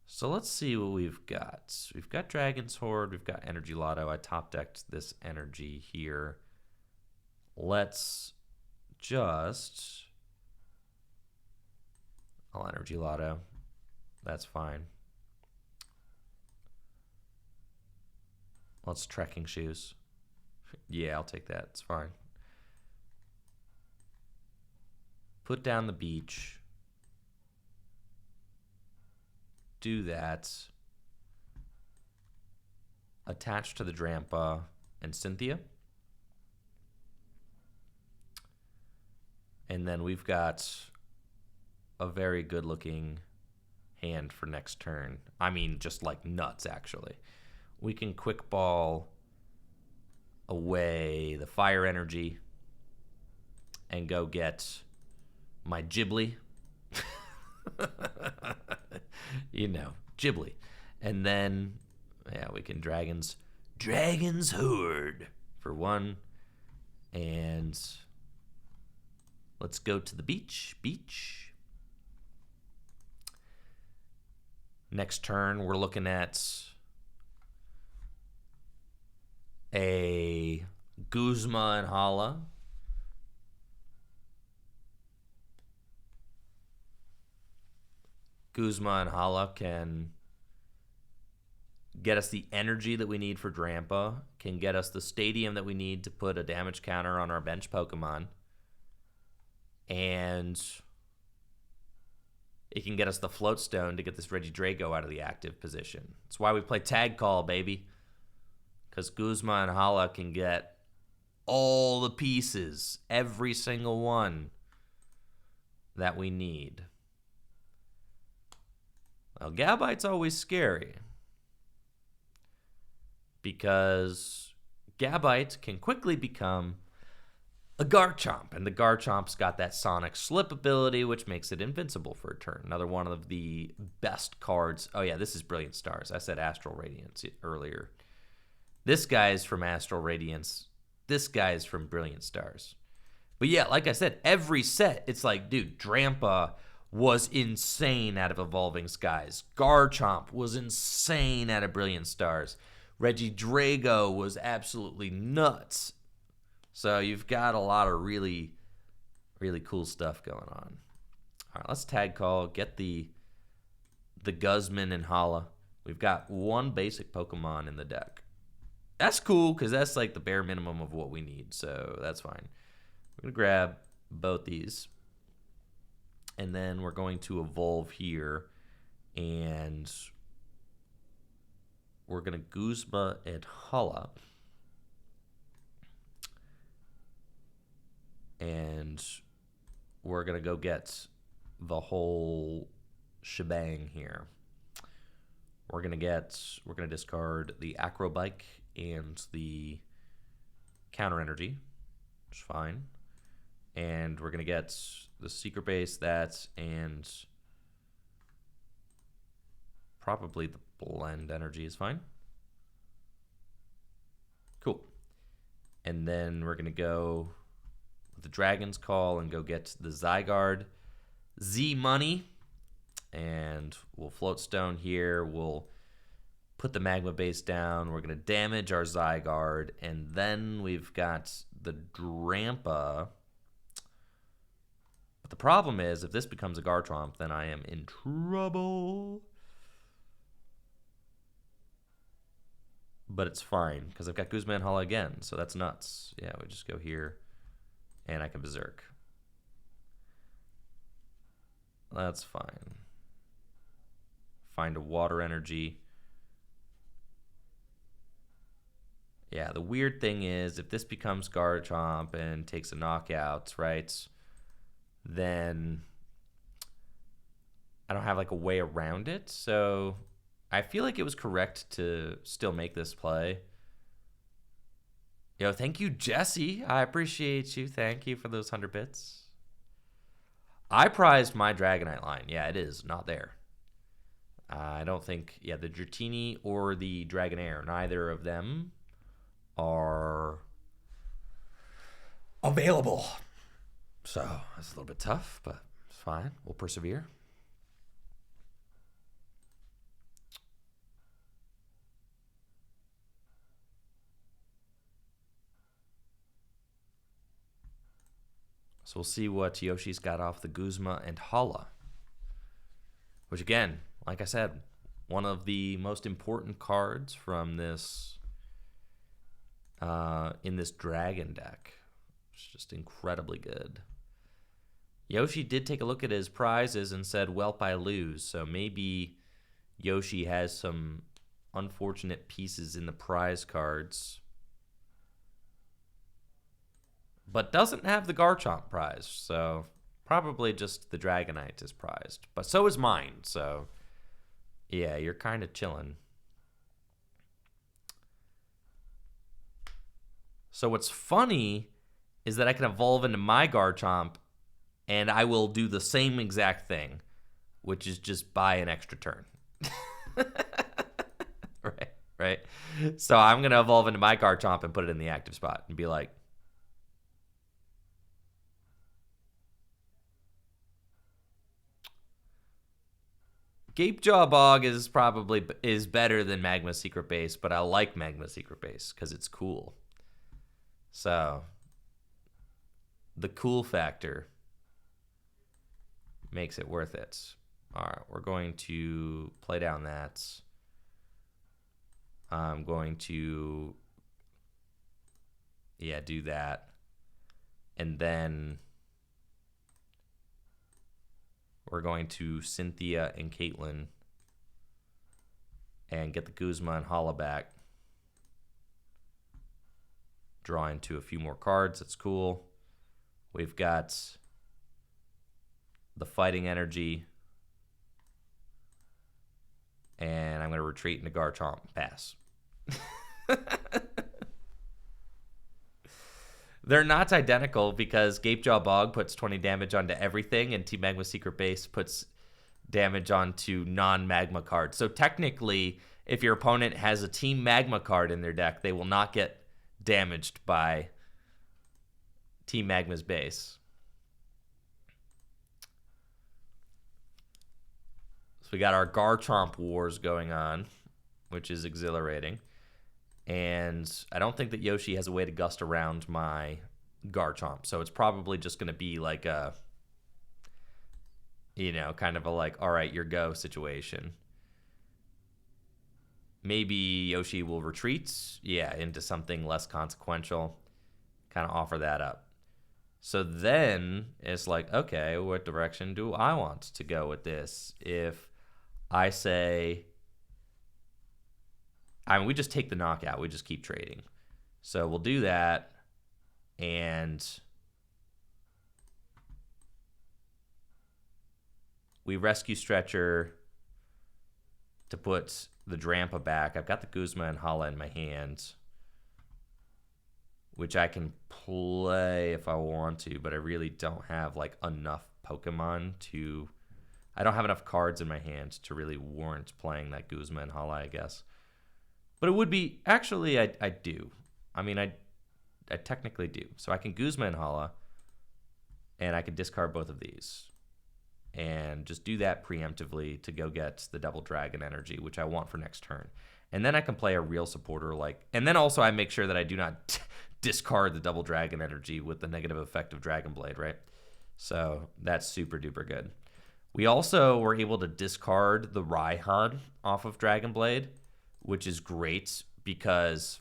So let's see what we've got. We've got Dragon's Horde. We've got Energy Lotto. I top decked this energy here. Let's just... I'll Energy Lotto. That's fine. Let's Trekking Shoes. Yeah, I'll take that. It's fine. Put down the Beach. Do that. Attach to the Drampa and Cynthia. And then we've got a very good looking hand for next turn. I mean, just like nuts, actually. We can quick ball away the fire energy and go get my Ghibli. You know, Ghibli. And then, yeah, we can Dragon's Horde for one. And let's go to the beach. Next turn, we're looking at a Guzma and Hala. Guzma and Hala can get us the energy that we need for Drampa, can get us the stadium that we need to put a damage counter on our bench Pokemon, and it can get us the Float Stone to get this Regidrago out of the active position. That's why we play Tag Call, baby. Because Guzma and Hala can get all the pieces, every single one that we need. Well, Gabite's always scary because Gabite can quickly become a Garchomp, and the Garchomp's got that Sonic Slip ability, which makes it invincible for a turn. Another one of the best cards. Oh, yeah, this is Brilliant Stars. I said Astral Radiance earlier. This guy's from Astral Radiance. This guy's from Brilliant Stars. But yeah, like I said, every set, it's like, dude, Drampa was insane out of Evolving Skies. Garchomp was insane out of Brilliant Stars. Regidrago was absolutely nuts. So you've got a lot of really, really cool stuff going on. All right, let's Tag Call, get the Guzman and Hala. We've got one basic Pokemon in the deck. That's cool because that's like the bare minimum of what we need, so that's fine. We're going to grab both these. And then we're going to evolve here, and we're going to Guzma and Hala. And we're going to go get the whole shebang here. We're going to discard the Acrobike and the Counter Energy, which is fine. And we're going to get the Secret Base, and probably the Blend Energy is fine. Cool. And then we're going to go with the Dragon's Call and go get the Zygarde Z-Money. And we'll Float Stone here. We'll put the Magma Base down. We're going to damage our Zygarde. And then we've got the Drampa. But the problem is, if this becomes a Garchomp, then I am in trouble. but it's fine because I've got Guzma and Hala again, so that's nuts. Yeah, we just go here, and I can Berserk. That's fine. Find a water energy. Yeah, the weird thing is if this becomes Garchomp and takes a knockout, right, then I don't have like a way around it. So I feel like it was correct to still make this play. Yo, thank you, Jesse. I appreciate you. Thank you for those 100 bits. I prized my Dragonite line. Yeah, it is not there. I don't think, yeah, the Dratini or the Dragonair, neither of them are available. So it's a little bit tough, but it's fine. We'll persevere. So we'll see what Yoshi's got off the Guzma and Hala. Which again, like I said, one of the most important cards from this in this Dragon deck. It's just incredibly good. Yoshi did take a look at his prizes and said, "Welp, I lose." So maybe Yoshi has some unfortunate pieces in the prize cards, but doesn't have the Garchomp prize. So probably just the Dragonite is prized. But so is mine. So yeah, you're kind of chilling. So what's funny is that I can evolve into my Garchomp, and I will do the same exact thing, which is just buy an extra turn. Right? So I'm going to evolve into my Garchomp and put it in the active spot and be like, Gapejaw Bog is probably better than Magma Secret Base, but I like Magma Secret Base because it's cool. So the cool factor makes it worth it. All right, we're going to play down that. I'm going to, yeah, do that. And then we're going to Cynthia and Caitlin and get the Guzma and Hala back. Draw into a few more cards. That's cool. We've got the Fighting Energy. And I'm going to retreat into Garchomp. Pass. They're not identical because Gapejaw Bog puts 20 damage onto everything, and Team Magma Secret Base puts damage onto non-Magma cards. So technically, if your opponent has a Team Magma card in their deck, they will not get damaged by Team Magma's base. So we got our Garchomp wars going on, which is exhilarating. And I don't think that Yoshi has a way to gust around my Garchomp. So it's probably just going to be like a, you know, kind of a like, all right, your go situation. Maybe Yoshi will retreat, yeah, into something less consequential. Kind of offer that up. So then it's like, okay, what direction do I want to go with this? If I say, I mean, we just take the knockout. We just keep trading. So we'll do that. And we rescue Stretcher to put the Drampa back. I've got the Guzma and Hala in my hands, which I can play if I want to, but I really don't have like enough Pokemon to... I don't have enough cards in my hand to really warrant playing that Guzma and Hala, I guess. But it would be... Actually, I do. I mean, I technically do. So I can Guzma and Hala, and I can discard both of these. And just do that preemptively to go get the Double Dragon energy, which I want for next turn. And then I can play a real supporter like... And then also I make sure that I do not discard the Double Dragon energy with the negative effect of Dragon Blade, right? So that's super duper good. We also were able to discard the Raihan off of Dragon Blade, which is great because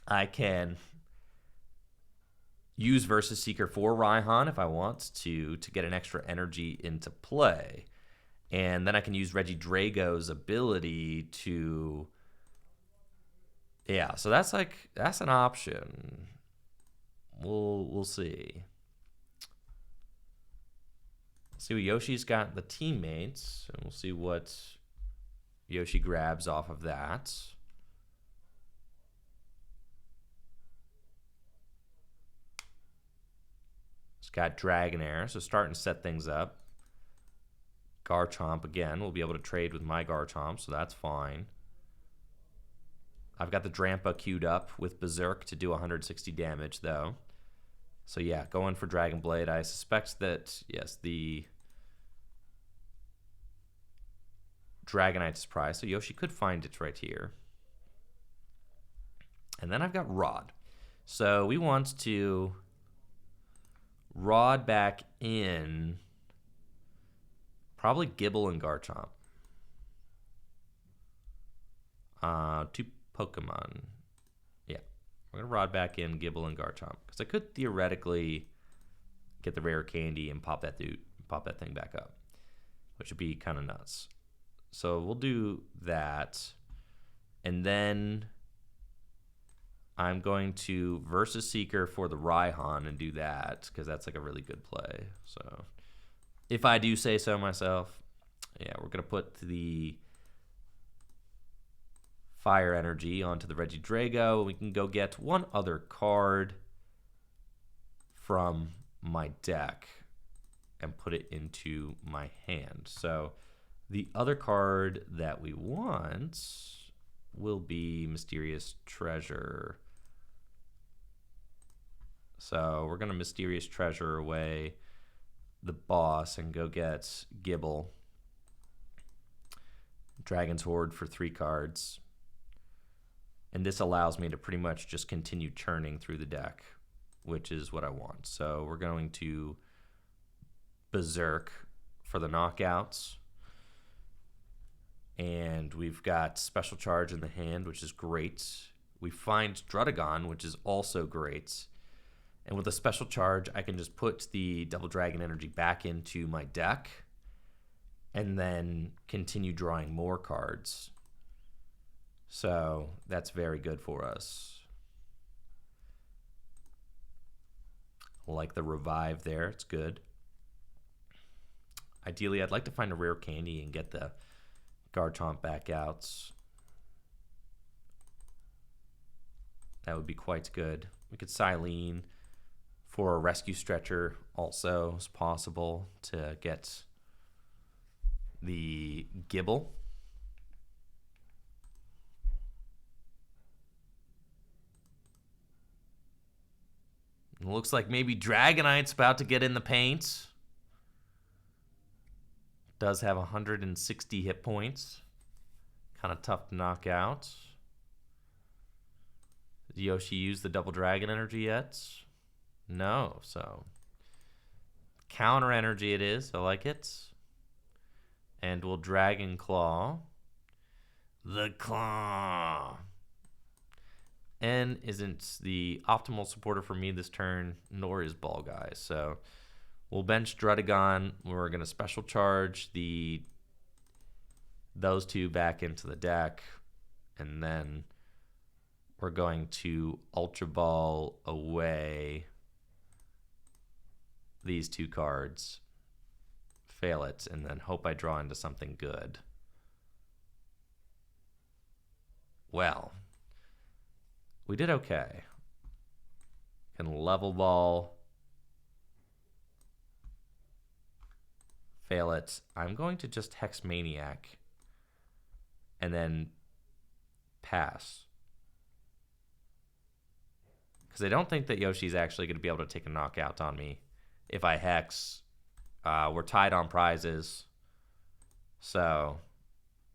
I can use Versus Seeker for Raihan if I want to get an extra energy into play. And then I can use Regidrago's ability to... Yeah, so that's an option. We'll see. See what Yoshi's got in the teammates, and we'll see what Yoshi grabs off of that. It's got Dragonair, so starting to set things up. Garchomp again. We'll be able to trade with my Garchomp, so that's fine. I've got the Drampa queued up with Berserk to do 160 damage, though. So yeah, going for Dragon Blade. I suspect that, yes, the Dragonite's prize. So Yoshi could find it right here. And then I've got Rod. So we want to Rod back in probably Gibble and Garchomp. Two Pokemon. Yeah. We're going to Rod back in Gibble and Garchomp. Because I could theoretically get the rare candy and pop that thing back up. Which would be kind of nuts. So we'll do that. And then I'm going to Versus Seeker for the Raihan and do that. Because that's like a really good play. So if I do say so myself. Yeah, we're going to put the Fire Energy onto the Regidrago. We can go get one other card from my deck and put it into my hand. So the other card that we want will be Mysterious Treasure. So we're going to Mysterious Treasure away the boss and go get Gibble. Dragon's Horde for 3 cards. And this allows me to pretty much just continue churning through the deck, which is what I want. So we're going to Berserk for the knockouts. And we've got Special Charge in the hand, which is great. We find Druddigon, which is also great. And with a Special Charge, I can just put the Double Dragon Energy back into my deck and then continue drawing more cards. So that's very good for us. Like the Revive there, it's good. Ideally, I'd like to find a rare candy and get the Garchomp back out. That would be quite good. We could Silene for a Rescue Stretcher also is possible to get the Gibble. It looks like maybe Dragonite's about to get in the paint. Does have 160 hit points. Kind of tough to knock out. Did Yoshi use the Double Dragon Energy yet? No, so Counter Energy it is. I like it. And we'll Dragon Claw. The Claw. N isn't the optimal supporter for me this turn, nor is Ball Guy. So we'll bench Druddigon. We're going to Special Charge those two back into the deck. And then we're going to Ultra Ball away these 2 cards. Fail it, and then hope I draw into something good. Well, we did okay. Can Level Ball. Fail it. I'm going to just Hex Maniac and then pass. Because I don't think that Yoshi's actually going to be able to take a knockout on me if I Hex. We're tied on prizes, so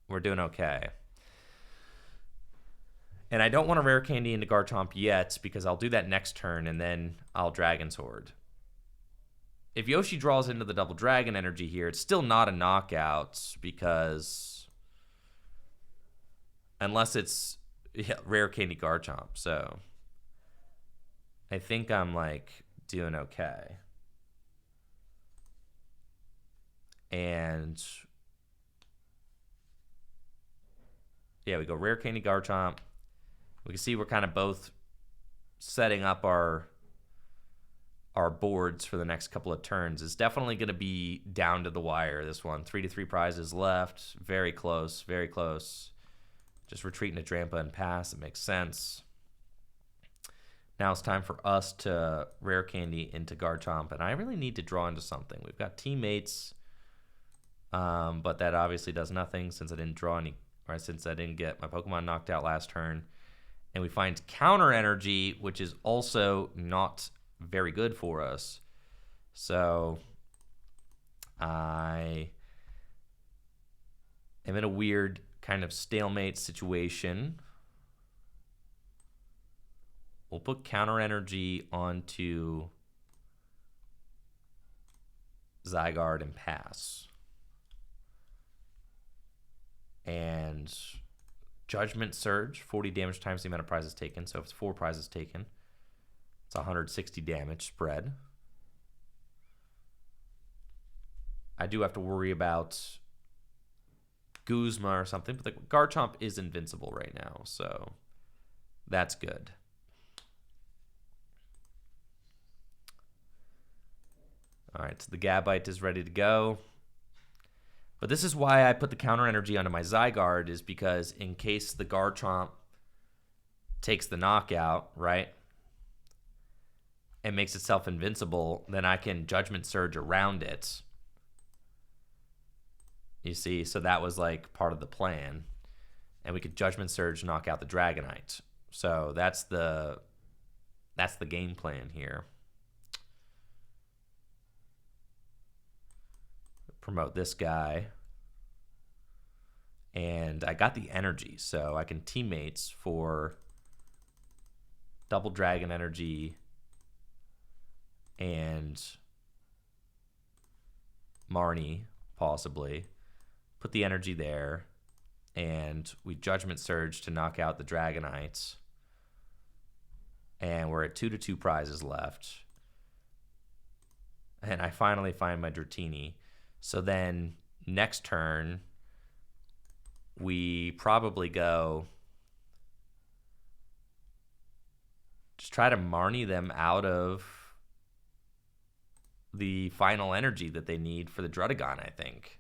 we're doing okay. And I don't want to Rare Candy into Garchomp yet because I'll do that next turn and then I'll Dragon's Horde. If Yoshi draws into the Double Dragon Energy here, it's still not a knockout because unless it's Yeah, rare candy Garchomp. So I think I'm like doing okay. And yeah, we go rare candy Garchomp. We can see we're kind of both setting up our boards for the next couple of turns. It's definitely going to be down to the wire, this one. 3 to 3 prizes left. Very close, very close. Just retreating to Drampa and pass. It makes sense. Now it's time for us to rare candy into Garchomp, and I really need to draw into something. We've got teammates, but that obviously does nothing since I didn't draw any, or since I didn't get my Pokemon knocked out last turn. And we find counter energy, which is also not very good for us. So I am in a weird kind of stalemate situation. We'll put counter energy onto Zygarde and pass. And Judgment Surge, 40 damage times the amount of prizes taken. So if it's 4 prizes taken, it's 160 damage spread. I do have to worry about Guzma or something, but the Garchomp is invincible right now, so that's good. All right, so the Gabite is ready to go. But this is why I put the counter energy onto my Zygarde, is because in case the Garchomp takes the knockout, right, and makes itself invincible, then I can Judgment Surge around it. You see, so that was like part of the plan. And we could Judgment Surge, knock out the Dragonite. So that's the game plan here. Promote this guy. And I got the energy, so I can teammates for double Dragon Energy and Marnie, possibly. Put the energy there, and we Judgment Surge to knock out the Dragonites. And we're at 2 to 2 prizes left. And I finally find my Dratini. So then next turn, we probably go just try to Marnie them out of the final energy that they need for the Druddigon, I think.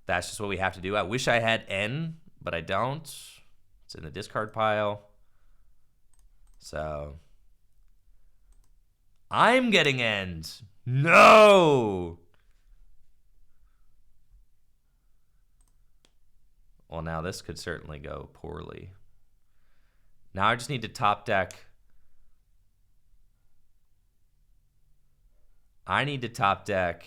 That's just what we have to do. I wish I had N, but I don't. It's in the discard pile. So I'm getting N's. No! Well, now this could certainly go poorly. Now I just need to top deck. I need to top deck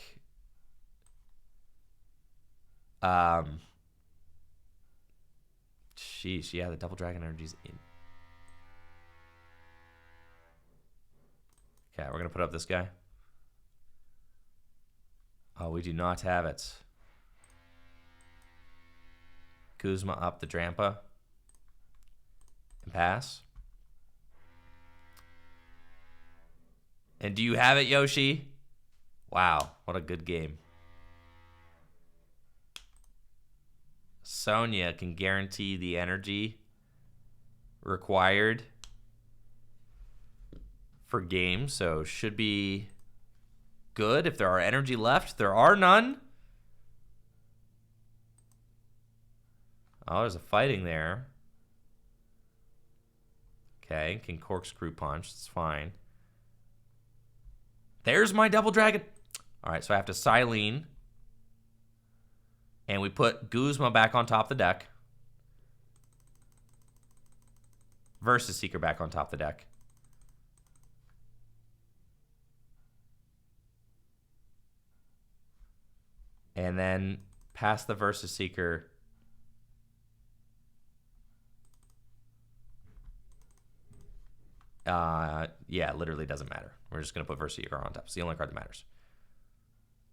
sheesh, yeah, the double Dragon Energy's in. Okay, we're gonna put up this guy. Oh, we do not have it. Guzma up the Drampa. And pass. And do you have it, Yoshi? Wow, what a good game. Sonia can guarantee the energy required for game, so should be good. If there are energy left, there are none. Oh, there's a fighting there. Okay, can corkscrew punch. It's fine. There's my double dragon. All right, so I have to Silene. And we put Guzma back on top of the deck. Versus Seeker back on top of the deck. And then pass the Versus Seeker. Yeah, it literally doesn't matter. We're just going to put Versus Seeker on top. It's the only card that matters.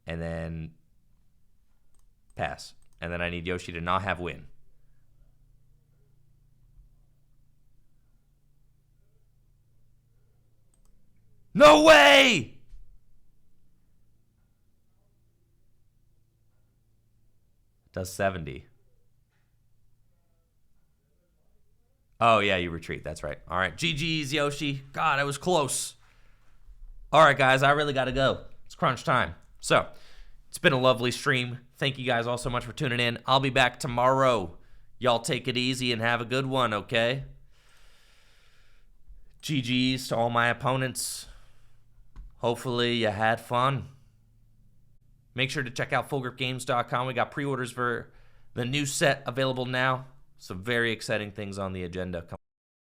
And then pass. And then I need Yoshi to not have win. No way! Does 70. Oh, yeah, you retreat. That's right. All right. GG's, Yoshi. God, I was close. All right, guys, I really got to go. It's crunch time. So, it's been a lovely stream. Thank you guys all so much for tuning in. I'll be back tomorrow. Y'all take it easy and have a good one, okay? GG's to all my opponents. Hopefully you had fun. Make sure to check out fullgripgames.com. We got pre-orders for the new set available now. Some very exciting things on the agenda.